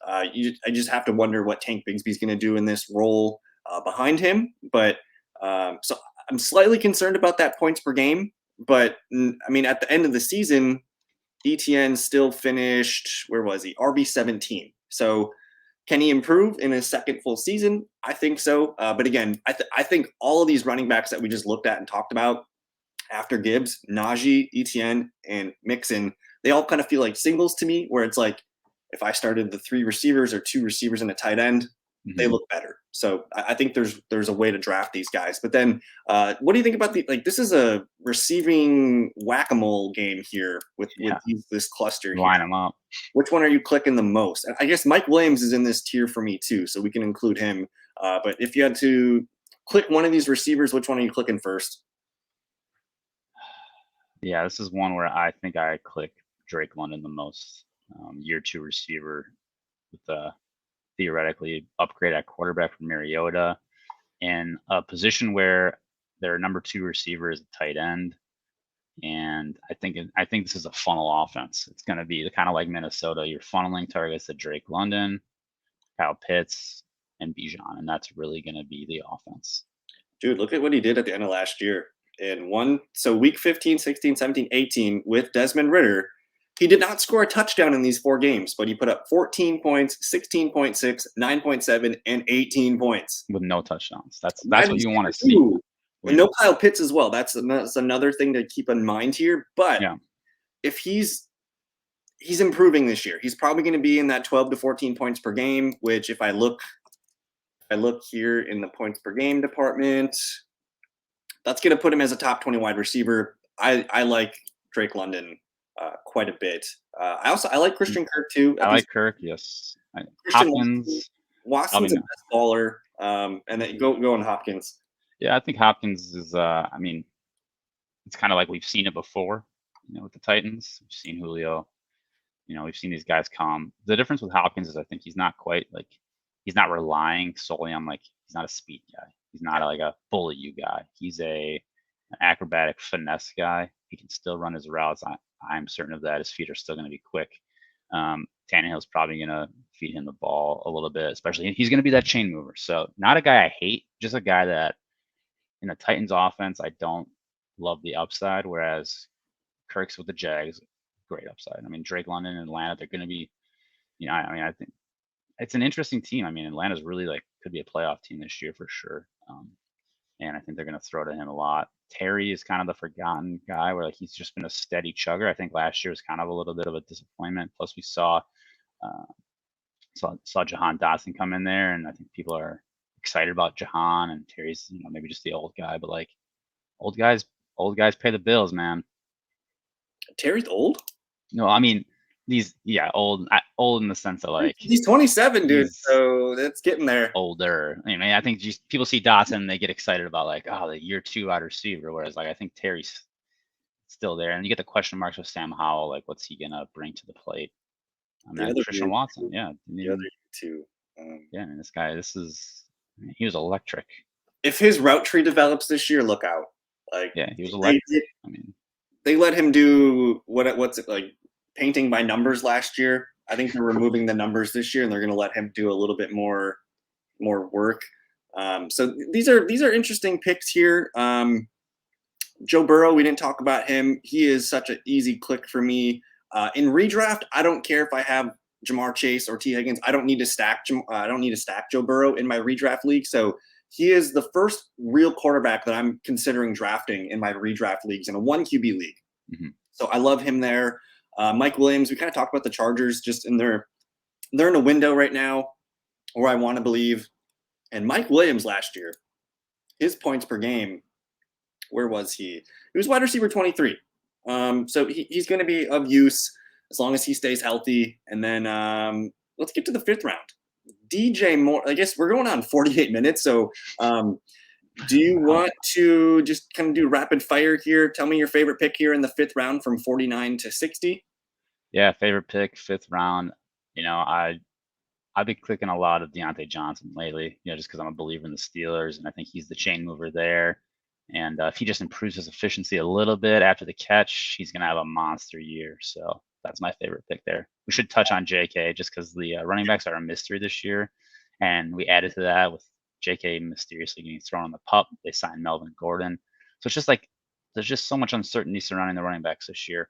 I just have to wonder what Tank Bigsby's going to do in this role behind him. But so I'm slightly concerned about that points per game. But I mean, at the end of the season, ETN still finished, where was he? RB17. So can he improve in his second full season? I think so. But again, I think all of these running backs that we just looked at and talked about after Gibbs, Najee, ETN, and Mixon, they all kind of feel like singles to me, where it's like, if I started the 3 receivers or 2 receivers and a tight end, they look better. So I think there's a way to draft these guys. But then what do you think about this is a receiving whack-a-mole game here with this cluster. Line them up. Which one are you clicking the most? I guess Mike Williams is in this tier for me too, so we can include him. But if you had to click one of these receivers, which one are you clicking first? Yeah, this is one where I think I click Drake London the most. Year two receiver with the theoretically upgrade at quarterback from Mariota, in a position where their number two receiver is a tight end. And I think this is a funnel offense. It's going to be kind of like Minnesota. You're funneling targets to Drake London, Kyle Pitts, and Bijan, and that's really going to be the offense. Dude, look at what he did at the end of last year. So week 15, 16, 17, 18 with Desmond Ritter, he did not score a touchdown in these 4 games, but he put up 14 points, 16.6, 9.7, and 18 points. With no touchdowns. That's Wide what you want to receiver see. too. And no Kyle Pitts as well. That's another thing to keep in mind here. But Yeah. if he's improving this year, he's probably going to be in that 12 to 14 points per game, which if I look here in the points per game department, that's going to put him as a top 20 wide receiver. I like Drake London quite a bit. I like Christian Kirk too. I like Kirk. Yes. Christian Hopkins. Watson's a best baller, and then go on Hopkins. Yeah, I think Hopkins is. I mean, it's kind of like we've seen it before. With the Titans, we've seen Julio. We've seen these guys come. The difference with Hopkins is I think he's not quite like he's not relying solely on he's not a speed guy. He's not like a bully you guy. He's an acrobatic finesse guy. He can still run his routes. I'm certain of that. His feet are still going to be quick. Tannehill's probably going to feed him the ball a little bit, especially he's going to be that chain mover. So not a guy I hate, just a guy that in the Titans offense, I don't love the upside, whereas Kirk's with the Jags, great upside. I mean, Drake London and Atlanta, they're going to be, I think it's an interesting team. I mean, Atlanta's really could be a playoff team this year for sure. And I think they're going to throw to him a lot. Terry is kind of the forgotten guy where he's just been a steady chugger. I think last year was kind of a little bit of a disappointment. Plus we saw Jahan Dotson come in there, and I think people are excited about Jahan, and Terry's maybe just the old guy, but old guys pay the bills, man. Terry's old? No, I mean old in the sense of he's 27, dude. So that's getting there. Older. I mean, I think just people see Dotson, they get excited about the year two wide receiver, whereas I think Terry's still there, and you get the question marks with Sam Howell, what's he gonna bring to the plate? I mean, Christian Watson, yeah. The other two. Yeah, I mean, he was electric. If his route tree develops this year, look out. Yeah, he was electric. They let him do what's it like painting by numbers last year. I think they're removing the numbers this year, and they're going to let him do a little bit more work. So these are interesting picks here. Joe Burrow, we didn't talk about him. He is such an easy click for me. In redraft, I don't care if I have Jamar Chase or T. Higgins. I don't need to stack Joe Burrow in my redraft league. So he is the first real quarterback that I'm considering drafting in my redraft leagues in a 1 QB league. Mm-hmm. So I love him there. Mike Williams, we kind of talked about the Chargers just they're in a window right now where I want to believe. And Mike Williams last year, his points per game, where was he? He was wide receiver 23. So he's going to be of use as long as he stays healthy. And then let's get to the 5th round. DJ Moore, I guess we're going on 48 minutes. So do you want to just kind of do rapid fire here? Tell me your favorite pick here in the 5th round from 49 to 60. Yeah, favorite pick, 5th round. I've been clicking a lot of Deontay Johnson lately, just because I'm a believer in the Steelers, and I think he's the chain mover there. And if he just improves his efficiency a little bit after the catch, he's going to have a monster year. So that's my favorite pick there. We should touch on JK just because the running backs are a mystery this year. And we added to that with JK mysteriously getting thrown on the pup. They signed Melvin Gordon. So it's just there's just so much uncertainty surrounding the running backs this year.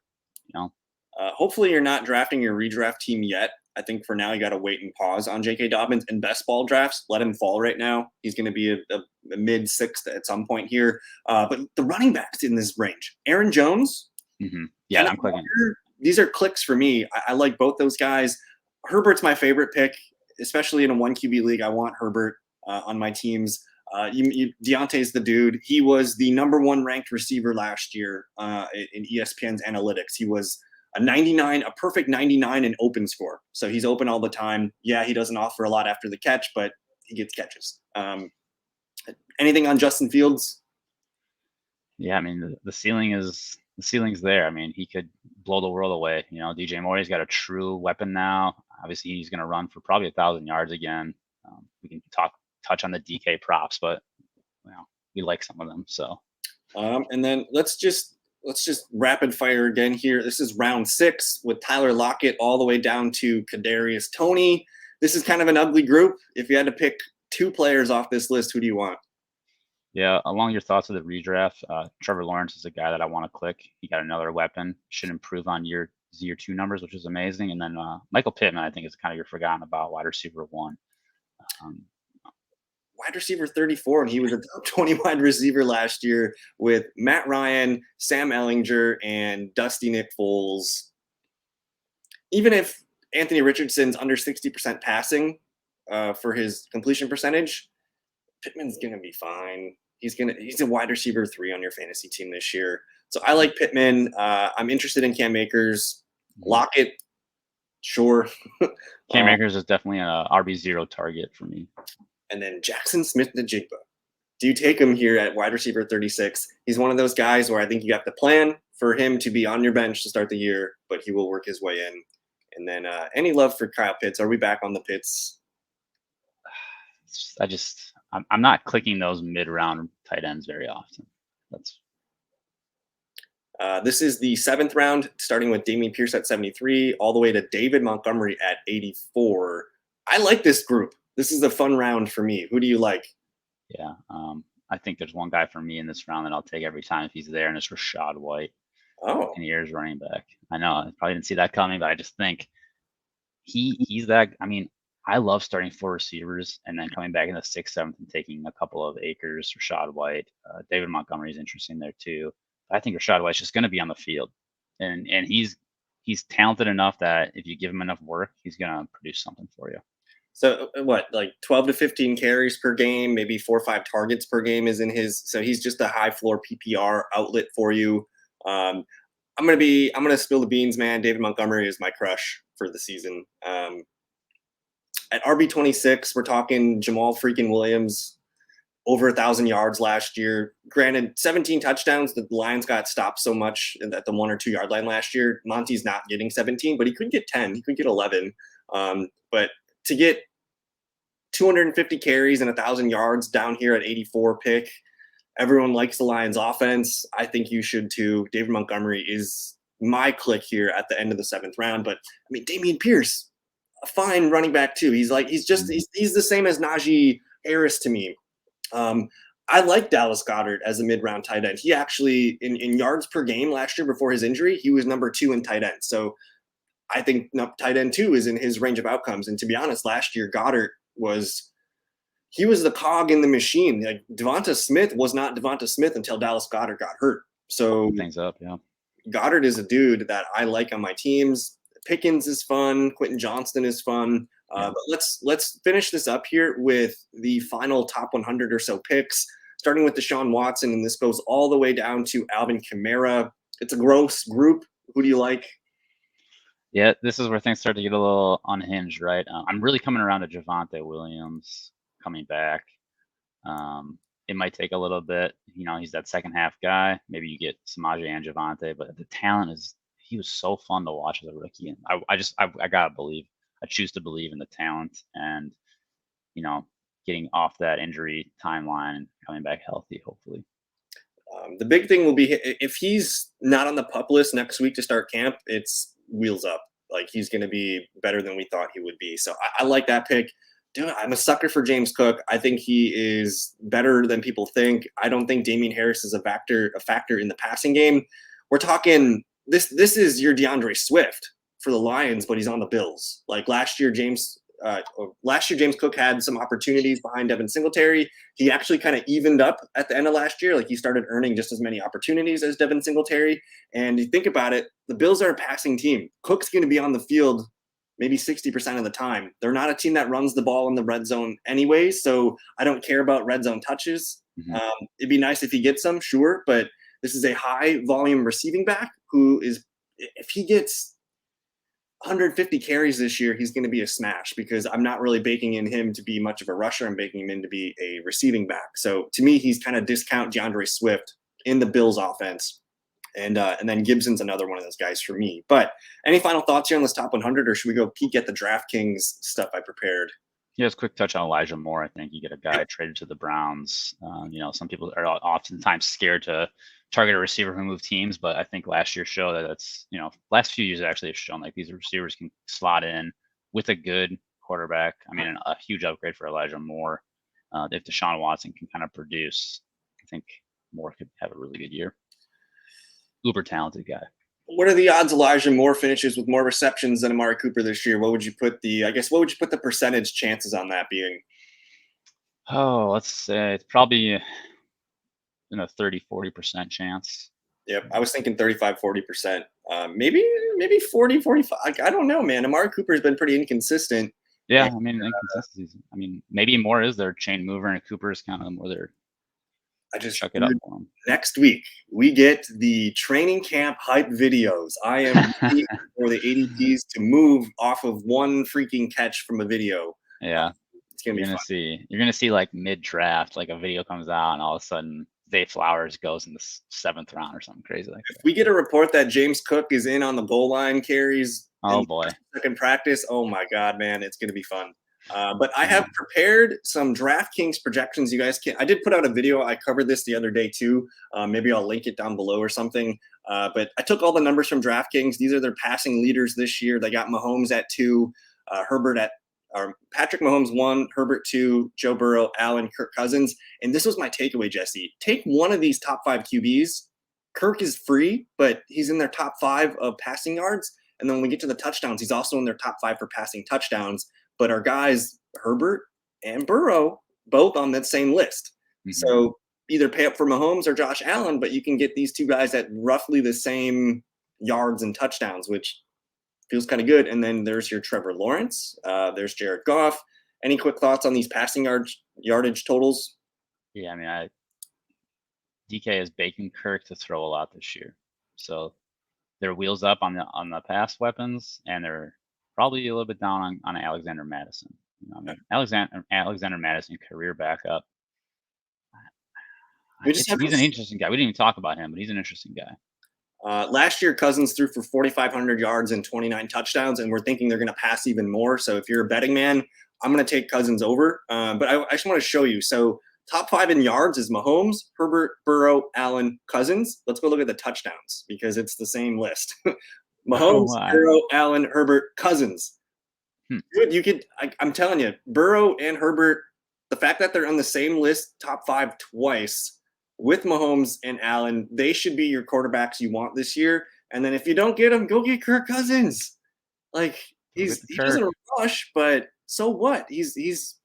Hopefully you're not drafting your redraft team yet. I think for now you got to wait and pause on J.K. Dobbins. In best ball drafts, let him fall right now. He's going to be a mid-6th at some point here. But the running backs in this range, Aaron Jones. Mm-hmm. Yeah, I'm clicking. These are clicks for me. I like both those guys. Herbert's my favorite pick, especially in a 1 QB league. I want Herbert on my teams. Deontay's the dude. He was the number 1 ranked receiver last year in ESPN's analytics. He was a perfect 99 in open score. So he's open all the time. Yeah, he doesn't offer a lot after the catch, but he gets catches. Anything on Justin Fields? Yeah, I mean, the ceiling is the ceiling's there. I mean, he could blow the world away. DJ Moore's got a true weapon now. Obviously, he's going to run for probably 1,000 yards again. We can touch on the DK props, but we like some of them. So, and then let's just rapid fire again here. This is round 6 with Tyler Lockett all the way down to Kadarius Toney. This is kind of an ugly group. If you had to pick 2 players off this list, who do you want? Yeah, along your thoughts of the redraft, Trevor Lawrence is a guy that I want to click. He got another weapon, should improve on year 2 numbers, which is amazing. And then Michael Pittman, I think, is kind of your forgotten about wide receiver 1. Wide receiver 34, and he was a top 20 wide receiver last year with Matt Ryan, Sam Ellinger, and Dusty Nick Foles. Even if Anthony Richardson's under 60% passing for his completion percentage, Pittman's going to be fine. He's a wide receiver 3 on your fantasy team this year. So I like Pittman. I'm interested in Cam Akers. Lockett, sure. Cam Akers is definitely an RB0 target for me. And then Jackson Smith-Njigba. Do you take him here at wide receiver 36? He's one of those guys where I think you have to plan for him to be on your bench to start the year, but he will work his way in. And then any love for Kyle Pitts? Are we back on the Pitts? I'm not clicking those mid-round tight ends very often. This is the 7th round, starting with Dameon Pierce at 73, all the way to David Montgomery at 84. I like this group. This is a fun round for me. Who do you like? Yeah, I think there's one guy for me in this round that I'll take every time if he's there, and it's Rachaad White. Oh, in years running back. I know I probably didn't see that coming, but I just think he's that. I mean, I love starting 4 receivers and then coming back in the 6th, 7th and taking a couple of Akers, Rachaad White. David Montgomery is interesting there too. I think Rachaad White's just going to be on the field, and he's talented enough that if you give him enough work, he's going to produce something for you. So what, like 12 to 15 carries per game, maybe 4 or 5 targets per game is in his. So he's just a high floor PPR outlet for you. I'm gonna spill the beans, man. David Montgomery is my crush for the season. At RB26, we're talking Jamal freaking Williams, over 1,000 yards last year. Granted, 17 touchdowns. The Lions got stopped so much at the 1 or 2 yard line last year. Monty's not getting 17, but he could get 10. He could get 11. But to get 250 carries and 1,000 yards down here at 84 pick, everyone likes the Lions offense. I think you should too. David Montgomery is my click here at the end of the 7th round. But I mean, Dameon Pierce, a fine running back too. He's the same as Najee Harris to me. I like Dallas Goedert as a mid-round tight end. He actually, in yards per game last year before his injury, he was number 2 in tight end. So I think tight end 2 is in his range of outcomes. And to be honest, last year Goddard was the cog in the machine. Like Devonta Smith was not Devonta Smith until Dallas Goedert got hurt. So things up, yeah. Goddard is a dude that I like on my teams. Pickens is fun. Quentin Johnston is fun. But let's finish this up here with the final top 100 or so picks, starting with Deshaun Watson, and this goes all the way down to Alvin Kamara. It's a gross group. Who do you like? Yeah, this is where things start to get a little unhinged, right? I'm really coming around to Javonte Williams coming back. It might take a little bit. He's that second half guy. Maybe you get Samaje and Javonte, but the talent he was so fun to watch as a rookie. And I gotta believe. I choose to believe in the talent and, getting off that injury timeline and coming back healthy, hopefully. The big thing will be if he's not on the PUP list next week to start camp, it's wheels up. Like he's going to be better than we thought he would be. So I like that pick. Dude, I'm a sucker for James Cook. I think he is better than people think. I don't think Damian Harris is a factor in the passing game. We're talking this is your DeAndre Swift for the Lions, but he's on the Bills. Like last year, James Cook had some opportunities behind Devin Singletary. He actually kind of evened up at the end of last year. Like he started earning just as many opportunities as Devin Singletary. And you think about it, the Bills are a passing team. Cook's going to be on the field maybe 60% of the time. They're not a team that runs the ball in the red zone anyway, so I don't care about red zone touches. Mm-hmm. It'd be nice if he gets some, sure, but this is a high volume receiving back who is, if he gets 150 carries this year, he's going to be a smash because I'm not really baking in him to be much of a rusher. I'm baking him in to be a receiving back. So to me, he's kind of discount DeAndre Swift in the Bills offense. And then Gibson's another one of those guys for me. But any final thoughts here on this top 100, or should we go peek at the DraftKings stuff I prepared? Yeah, just quick touch on Elijah Moore. I think you get a guy traded to the Browns. Some people are oftentimes scared to target a receiver who move teams, but I think last year showed that's last few years actually have shown like these receivers can slot in with a good quarterback. I mean, a huge upgrade for Elijah Moore. If Deshaun Watson can kind of produce, I think Moore could have a really good year. Uber talented guy. What are the odds Elijah Moore finishes with more receptions than Amari Cooper this year? What would you put the percentage chances on that being? Oh, let's say it's probably in a 30-40% chance. Yep, I was thinking 35-40%. Maybe 40-45. I don't know, man. Amari Cooper's been pretty inconsistent. Yeah, I mean, inconsistencies. I mean, maybe Moore is their chain mover, and Cooper's kind of more their. I just chuck it up for him. Next week we get the training camp hype videos. I am ready for the ADPs to move off of one freaking catch from a video. Yeah, it's gonna be fun. You're gonna see like mid draft, like a video comes out, and all of a sudden Zay Flowers goes in the 7th round or something crazy like that. If we get a report that James Cook is in on the goal line carries, oh boy, second practice, oh my god, man, it's gonna be fun. But I have prepared some DraftKings projections. You guys can. I did put out a video. I covered this the other day too. Maybe I'll link it down below or something. But I took all the numbers from DraftKings. These are their passing leaders this year. They got Mahomes at 2, Patrick Mahomes 1, Herbert 2, Joe Burrow, Allen, Kirk Cousins. And this was my takeaway, Jesse. Take one of these top 5 QBs. Kirk is free, but he's in their top 5 of passing yards. And then when we get to the touchdowns, he's also in their top 5 for passing touchdowns. But our guys, Herbert and Burrow, both on that same list. Mm-hmm. So either pay up for Mahomes or Josh Allen, but you can get these two guys at roughly the same yards and touchdowns, which feels kind of good. And then there's your Trevor Lawrence. There's Jared Goff. Any quick thoughts on these passing yardage totals? Yeah, I mean, DK is baking Kirk to throw a lot this year. So they're wheels up on the pass weapons, and they're probably a little bit down on Alexander Madison. I mean, Alexander Madison, career backup. He's an interesting guy. We didn't even talk about him, but he's an interesting guy. Last year, Cousins threw for 4,500 yards and 29 touchdowns, and we're thinking they're going to pass even more. So if you're a betting man, I'm going to take Cousins over. But I just want to show you. So top 5 in yards is Mahomes, Herbert, Burrow, Allen, Cousins. Let's go look at the touchdowns because it's the same list. Mahomes, Burrow, Allen, Herbert, Cousins. Good. You could. I'm telling you, Burrow and Herbert. The fact that they're on the same list, top 5 twice, with Mahomes and Allen, they should be your quarterbacks you want this year. And then if you don't get them, go get Kirk Cousins. Like he doesn't rush, but so what? He's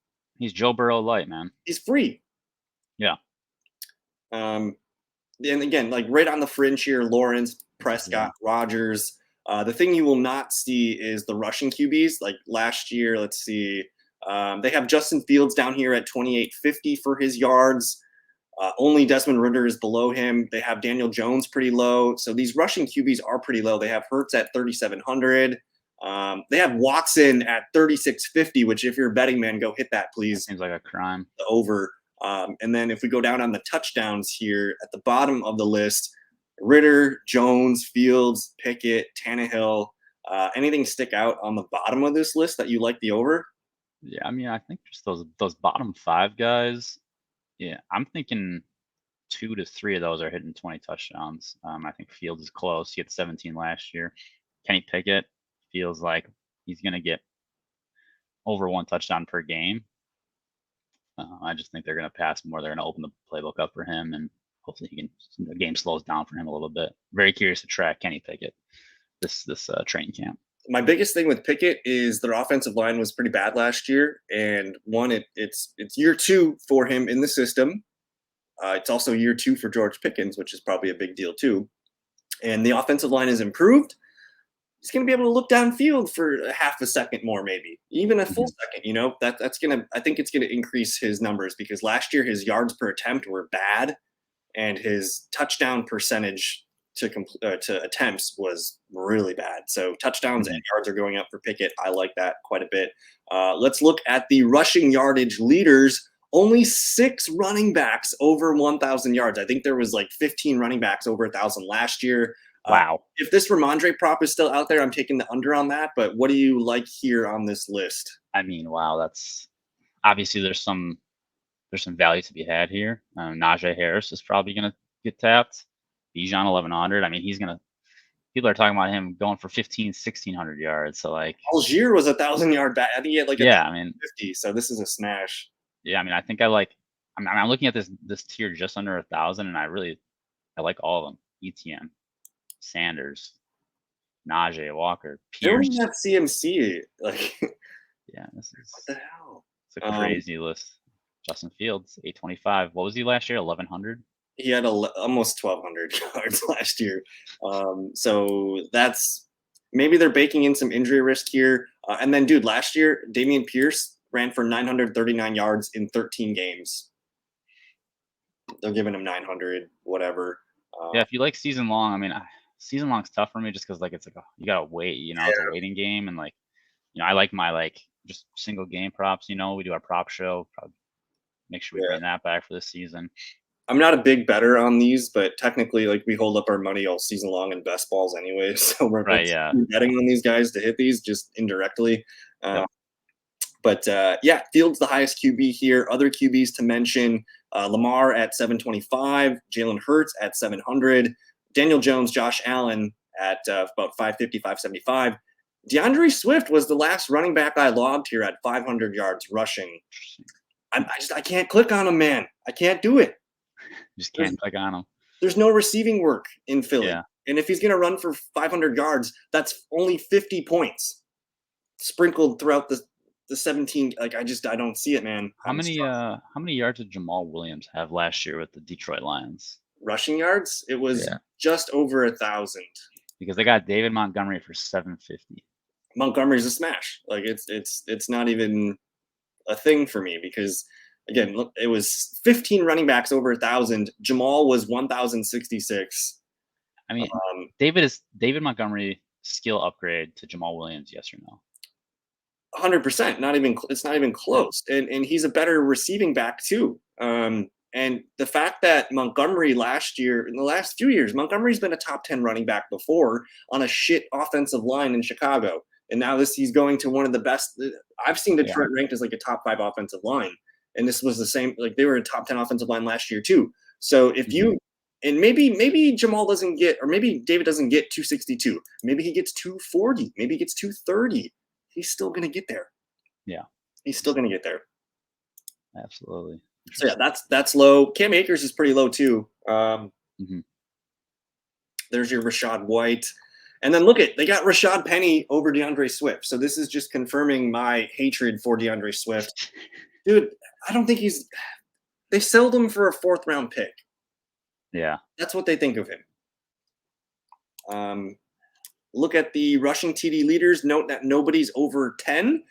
Joe Burrow light, man. He's free. Yeah. And again, like right on the fringe here, Lawrence, Prescott, Rodgers. The thing you will not see is the rushing QBs. Like last year, let's see. They have Justin Fields down here at 2,850 for his yards. Only Desmond Ridder is below him. They have Daniel Jones pretty low. So these rushing QBs are pretty low. They have Hurts at 3,700. They have Watson at 3,650, which if you're a betting man, go hit that, please. Seems like a crime. Over. And then if we go down on the touchdowns here at the bottom of the list, Ridder, Jones, Fields, Pickett, Tannehill. Anything stick out on the bottom of this list that you like the over? Yeah, I mean, I think just those bottom 5 guys. Yeah, I'm thinking 2 to 3 of those are hitting 20 touchdowns. I think Fields is close. He had 17 last year. Kenny Pickett feels like he's going to get over 1 touchdown per game. I just think they're going to pass more. They're going to open the playbook up for him, and hopefully the game slows down for him a little bit. Very curious to track Kenny Pickett this training camp. My biggest thing with Pickett is their offensive line was pretty bad last year, and it's year 2 for him in the system. It's also year 2 for George Pickens, which is probably a big deal too. And the offensive line is improved. He's going to be able to look downfield for a half a second more, maybe even a full second. You know, that's going to. I think it's going to increase his numbers because last year his yards per attempt were bad, and his touchdown percentage to attempts was really bad. So touchdowns and yards are going up for Pickett. I like that quite a bit. Let's look at the rushing yardage leaders only 6 running backs over 1,000 yards. I think there was like 15 running backs over 1,000 last year. Wow. If this Ramondre prop is still out there, I'm taking the under on that. But what do you like here on this list? I mean, wow, that's obviously there's some value to be had here. Najee Harris is probably going to get tapped. Bijan 1,100. I mean, people are talking about him going for 1,600 yards. So like, Algier was 1,000-yard back. I think he had like yeah, I mean, 50. So this is a smash. yeah, I mean, I think I like. I'm looking at this tier just under 1,000, and I like all of them. ETN, Sanders, Najee, Walker, They don't Pierce. even have CMC. Like, Yeah, this is what the hell? it's a crazy list. Justin Fields, 825. What was he last year? 1,100. He had almost 1,200 yards last year. So that's maybe they're baking in some injury risk here. And then, dude, last year, Dameon Pierce ran for 939 yards in 13 games. They're giving him 900, whatever. Yeah, if you like season long, I mean, season long's tough for me just because like it's like you gotta wait. It's a waiting game, and like I like my like just single game props. We do our prop show. Probably make sure we bring that back for this season. I'm not a big bettor on these, but technically, like we hold up our money all season long in best balls anyway. So we're betting on these guys to hit these just indirectly. But Fields the highest QB here. Other QBs to mention: Lamar at 725, Jalen Hurts at 700, Daniel Jones, Josh Allen at about 550, 575. DeAndre Swift was the last running back I logged here at 500 yards rushing. I can't click on him, man. I can't do it. Just can't click on him. There's no receiving work in Philly. Yeah. And if he's going to run for 500 yards, that's only 50 points sprinkled throughout the 17. Like, I don't see it, man. How many yards did Jamal Williams have last year with the Detroit Lions? Rushing yards? It was just over 1,000. Because they got David Montgomery for 750. Montgomery's a smash. Like it's not even a thing for me because again, look, it was 15 running backs over 1,000. Jamal was 1,066. I mean, David Montgomery skill upgrade to Jamal Williams? Yes or no? 100%. It's not even close. And he's a better receiving back too. And the fact that Montgomery last year, in the last few years, Montgomery's been a top 10 running back before on a shit offensive line in Chicago. And now he's going to one of the best. I've seen Detroit ranked as like a top 5 offensive line. And this was the same, like they were a top 10 offensive line last year too. So if you, and maybe Jamal doesn't get, or maybe David doesn't get 262. Maybe he gets 240. Maybe he gets 230. He's still going to get there. Yeah. He's still going to get there. Absolutely. So yeah, that's low. Cam Akers is pretty low too. There's your Rashad White. And then they got Rashad Penny over DeAndre Swift. So this is just confirming my hatred for DeAndre Swift. Dude, I don't think they sold him for a 4th round pick. Yeah. That's what they think of him. Look at the rushing TD leaders. Note that nobody's over 10.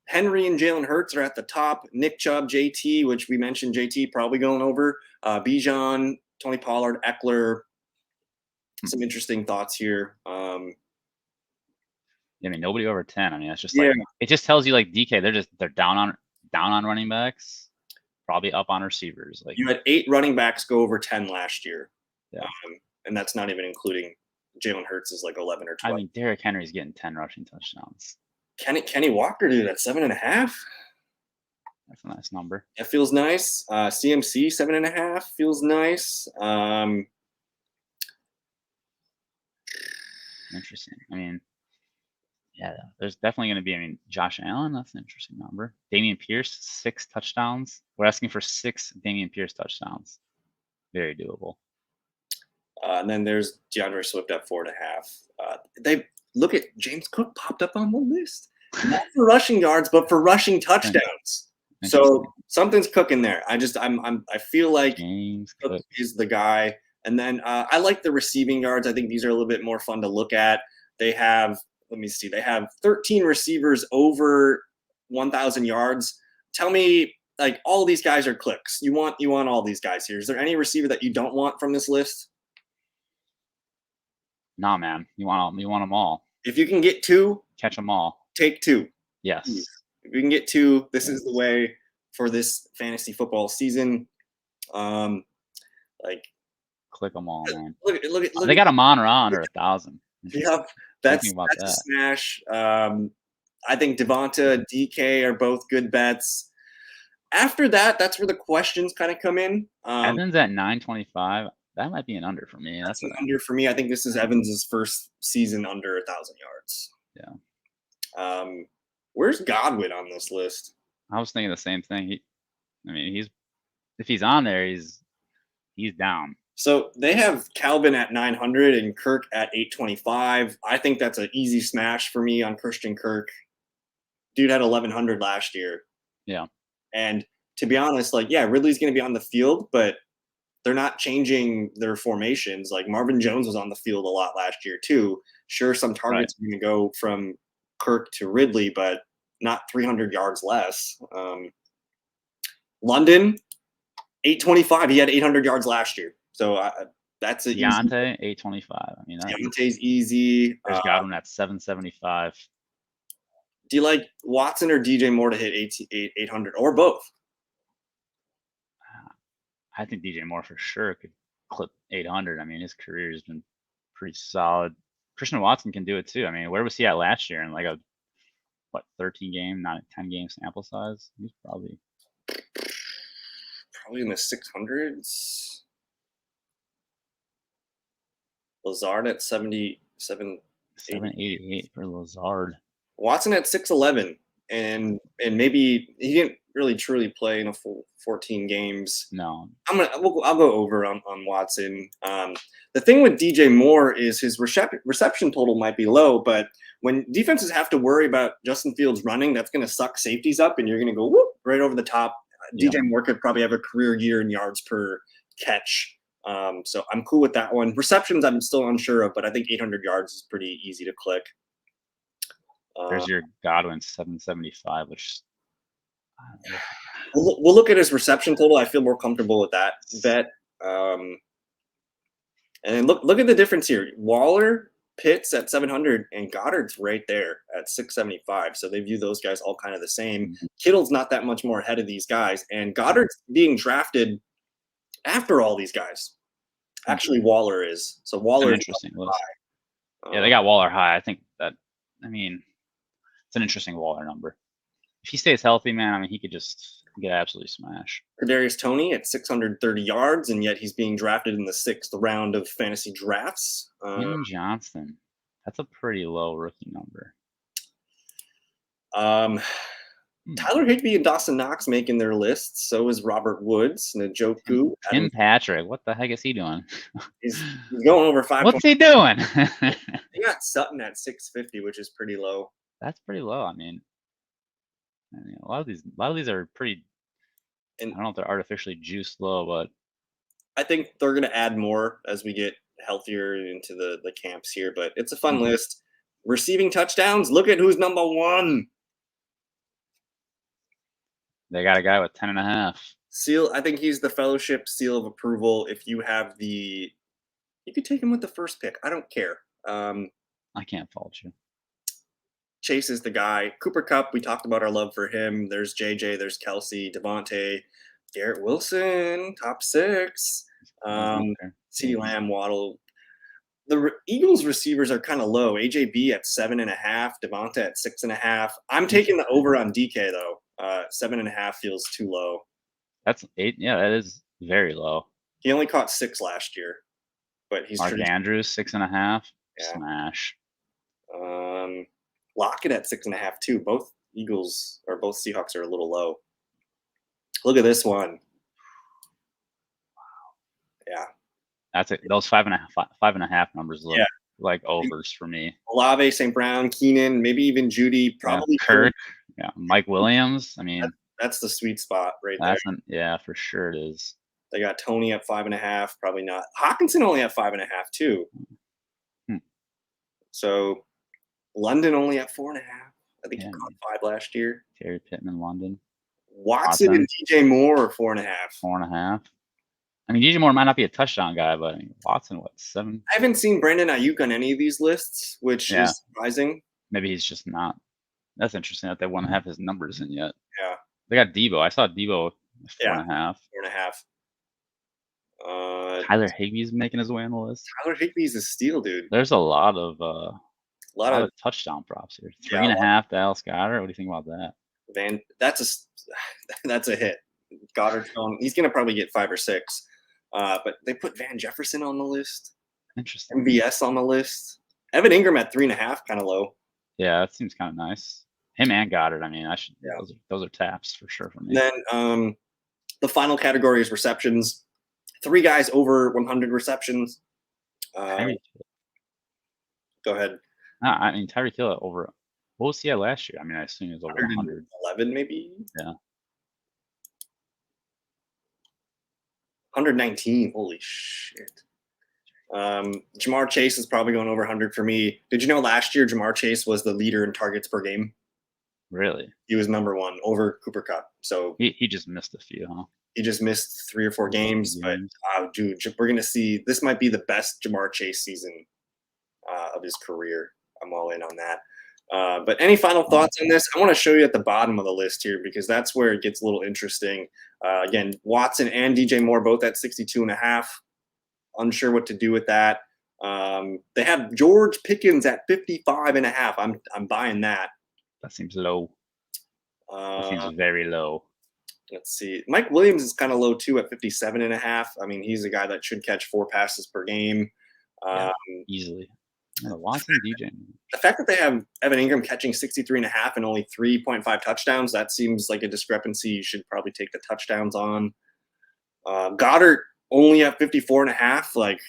Henry and Jalen Hurts are at the top. Nick Chubb, JT, which we mentioned, JT probably going over. Bijan, Tony Pollard, Eckler. Some interesting thoughts here. I mean, nobody over 10. I mean, that's just like it just tells you like DK, they're down on running backs, probably up on receivers. Like you had 8 running backs go over 10 last year. Yeah. And that's not even including Jalen Hurts is like 11 or 12. I mean, Derrick Henry's getting 10 rushing touchdowns. Kenny Walker, dude, at 7.5. That's a nice number. It feels nice. CMC 7.5 feels nice. Interesting. I mean, yeah, there's definitely going to be. I mean, Josh Allen, that's an interesting number. Dameon Pierce, 6 touchdowns. We're asking for 6 Dameon Pierce touchdowns. Very doable. And then there's DeAndre Swift at 4.5. They look at James Cook popped up on the list, not for rushing yards, but for rushing touchdowns. So something's cooking there. I feel like James Cook is the guy. And then I like the receiving yards. I think these are a little bit more fun to look at. They have, let me see, they have 13 receivers over 1,000 yards. Tell me, like, all these guys are clicks. You want all these guys here. Is there any receiver that you don't want from this list? Nah, man. You want them all. If you can get 2, catch them all. Take 2. Yes. If you can get 2, this is the way. for this fantasy football season. Like, Click them all, man. look They at got them on or under 1,000. yeah, Thinking that's about a that. smash. I think Devonta, DK are both good bets. After that, that's where the questions kind of come in. Evans at 925. That might be an under for me. That's That's an a under for me. I think this is Evans's first season under 1,000 yards. yeah. Where's Godwin on this list? I was thinking the same thing. If he's on there, he's down. So they have Calvin at 900 and Kirk at 825. I think that's an easy smash for me on Christian Kirk. Dude had 1,100 last year. Yeah. And to be honest, like, yeah, Ridley's going to be on the field, but they're not changing their formations. Like Marvin Jones was on the field a lot last year too. Sure, some targets are going to go from Kirk to Ridley, but not 300 yards less. London, 825. He had 800 yards last year. So that's an Deontay, 825. I mean, Deontay's easy. There's Godwin at 775. Do you like Watson or DJ Moore to hit 800 or both? I think DJ Moore for sure could clip 800. I mean, his career has been pretty solid. Christian Watson can do it too. I mean, where was he at last year in like a 13 game, not a 10 game sample size? He's probably in the 600s. Lazard at 77, 788 for Lazard. Watson at 6'11", and maybe he didn't really truly play in a full 14 games. No, I'll go over on Watson. The thing with DJ Moore is his reception total might be low, but when defenses have to worry about Justin Fields running, that's going to suck safeties up, and you're going to go whoop right over the top. Yeah. DJ Moore could probably have a career year in yards per catch. So I'm cool with that one. Receptions, I'm still unsure of, but I think 800 yards is pretty easy to click. There's your Godwin 775, which we'll look at his reception total. I feel more comfortable with that bet. And look at the difference here. Waller, Pitts at 700, and Goddard's right there at 675. So they view those guys all kind of the same. Kittle's not that much more ahead of these guys, and Goddard's being drafted after all these guys. Actually, Waller is. So Waller is interesting list. Yeah, they got Waller high. I think that. I mean, it's an interesting Waller number. If he stays healthy, man, I mean, he could just get absolutely smashed. Kadarius Toney at 630 yards, and yet he's being drafted in the 6th round of fantasy drafts. Quentin Johnston, that's a pretty low rookie number. Tyler Higbee and Dawson Knox making their lists. So is Robert Woods, Njoku. Tim Patrick, what the heck is he doing? He's going over 5. What's he doing? They got Sutton at 650, which is pretty low. That's pretty low. I mean, a lot of these are pretty. And I don't know if they're artificially juiced low, but I think they're going to add more as we get healthier into the camps here. But it's a fun list. Receiving touchdowns. Look at who's number 1. They got a guy with 10.5. Seal. I think he's the fellowship seal of approval. If you have you could take him with the first pick. I don't care. I can't fault you. Chase is the guy. Cooper Kupp, we talked about our love for him. There's JJ, there's Kelsey, Devontae, Garrett Wilson, top 6. CeeDee Lamb, Waddle. The Eagles receivers are kind of low. AJB at 7.5, Devontae at 6.5. I'm taking the over on DK though. 7.5 feels too low. That's 8. Yeah, that is very low. He only caught 6 last year, but he's Mark Andrews 6.5. Yeah. Smash. Lockett at 6.5 too. Both Seahawks are a little low. Look at this one. Wow. Yeah. That's it. Those 5.5 numbers look like overs for me. Olave, St. Brown, Keenan, maybe even Judy, probably Kirk. Yeah, Mike Williams. I mean, that's the sweet spot right there. Yeah, for sure it is. They got Tony at 5.5, probably not. Hawkinson only at 5.5 too. So London only at 4.5. I think he caught 5 last year. Terry Pittman, London. Watson and DJ Moore 4.5. 4.5. I mean, DJ Moore might not be a touchdown guy, but I mean, Watson, 7? I haven't seen Brandon Ayuk on any of these lists, which is surprising. Maybe he's just not. That's interesting that they won't have his numbers in yet. Yeah. They got Debo. I saw Debo Yeah, 4.5. 4.5. Tyler Higbee's making his way on the list. Tyler Higbee's a steal, dude. There's a lot of A lot of touchdown props here. yeah, Three and a half Dallas Goddard. What do you think about that? That's that's a hit. Goddard's going. He's gonna probably get 5 or 6. But they put Van Jefferson on the list, Interesting. MVS on the list, Evan Ingram at 3.5, kind of low. Yeah, that seems kind of nice. Him and Goddard. I mean, I should. Yeah. Those are taps for sure for me. Then the final category is receptions. 3 guys over 100 receptions. Tyreek. Go ahead. I mean, Tyreek Hill over. What was he at last year? I mean, I assume he was over 100. 111 maybe. Yeah. 119. Holy shit. Jamar Chase is probably going over 100 for me. Did you know last year Jamar Chase was the leader in targets per game? Really? He was number 1 over Cooper Kupp. So he just missed a few, huh? he just missed 3 or 4 games. But dude, we're gonna see. This might be the best Jamar Chase season of his career. I'm all in on that. But any final thoughts on this? I want to show you at the bottom of the list here because that's where it gets a little interesting. Again, Watson and DJ Moore both at 62.5. Unsure what to do with that. They have George Pickens at 55.5. I'm buying that. That seems low. That seems very low. Let's see. Mike Williams is kind of low too at 57.5. I mean, he's a guy that should catch 4 passes per game. Easily. Yeah, Watson, DJ. The fact that they have Evan Ingram catching 63.5 and only 3.5 touchdowns, that seems like a discrepancy. You should probably take the touchdowns on. Goddard only at 54.5. Like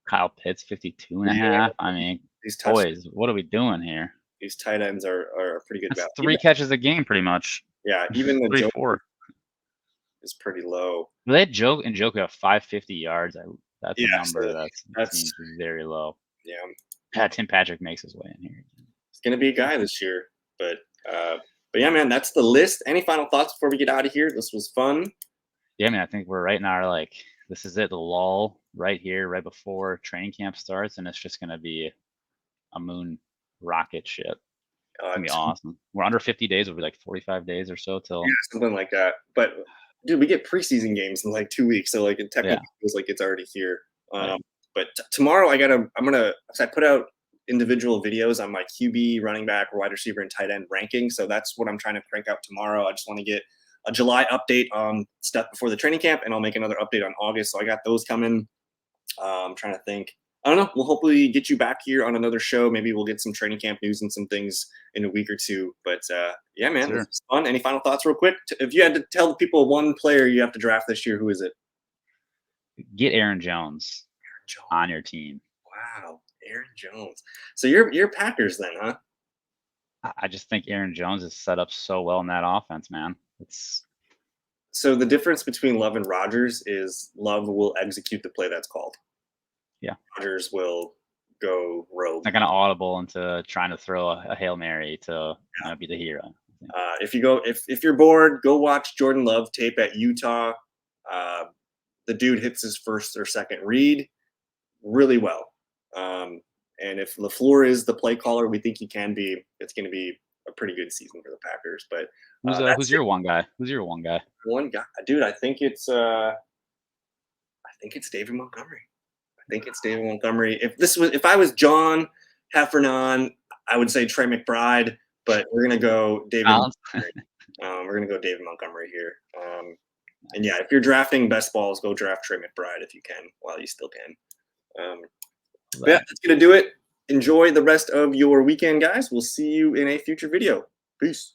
Kyle Pitts, 52.5. I mean, boys, what are we doing here? These tight ends are pretty good. That's 3 catches a game, pretty much. Yeah, even the 3, 4 is pretty low. They had Joke and Joke have 550 yards. That's a number that seems very low. Yeah. Tim Patrick makes his way in here. He's gonna be a guy this year, but yeah, man, that's the list. Any final thoughts before we get out of here? This was fun. Yeah, I mean, I think we're right in our this is it, the lull right here, right before training camp starts, and it's just gonna be a moon rocket ship. It's gonna be awesome. We're under 50 days. It'll be like 45 days or so till something like that. But dude, we get preseason games in like 2 weeks, so like it technically feels like it's already here. But tomorrow I put out individual videos on my QB, running back, wide receiver, and tight end ranking. So that's what I'm trying to crank out tomorrow. I just want to get a July update on stuff before the training camp, and I'll make another update on August. So I got those coming. I'm trying to think. I don't know. We'll hopefully get you back here on another show. Maybe we'll get some training camp news and some things in a week or two. But yeah, man, This was fun. Any final thoughts real quick? If you had to tell the people one player you have to draft this year, who is it? Get Aaron Jones on your team. Wow, Aaron Jones. So you're Packers then, huh? I just think Aaron Jones is set up so well in that offense, man. So the difference between Love and Rodgers is Love will execute the play that's called. Yeah. Rodgers will go rogue. They're going to audible into trying to throw a Hail Mary to be the hero. If you're bored, go watch Jordan Love tape at Utah. The dude hits his first or second read really well. And if LaFleur is the play caller we think he can be, it's going to be a pretty good season for the Packers. But who's your one guy? Who's your one guy? One guy, dude. I think it's David Montgomery. If I was John Heffernan, I would say Trey McBride, but we're gonna go David. We're gonna go David Montgomery here. And yeah, if you're drafting best balls, go draft Trey McBride if you can, while you still can. Yeah, that's gonna do it. Enjoy the rest of your weekend, guys. We'll see you in a future video. Peace.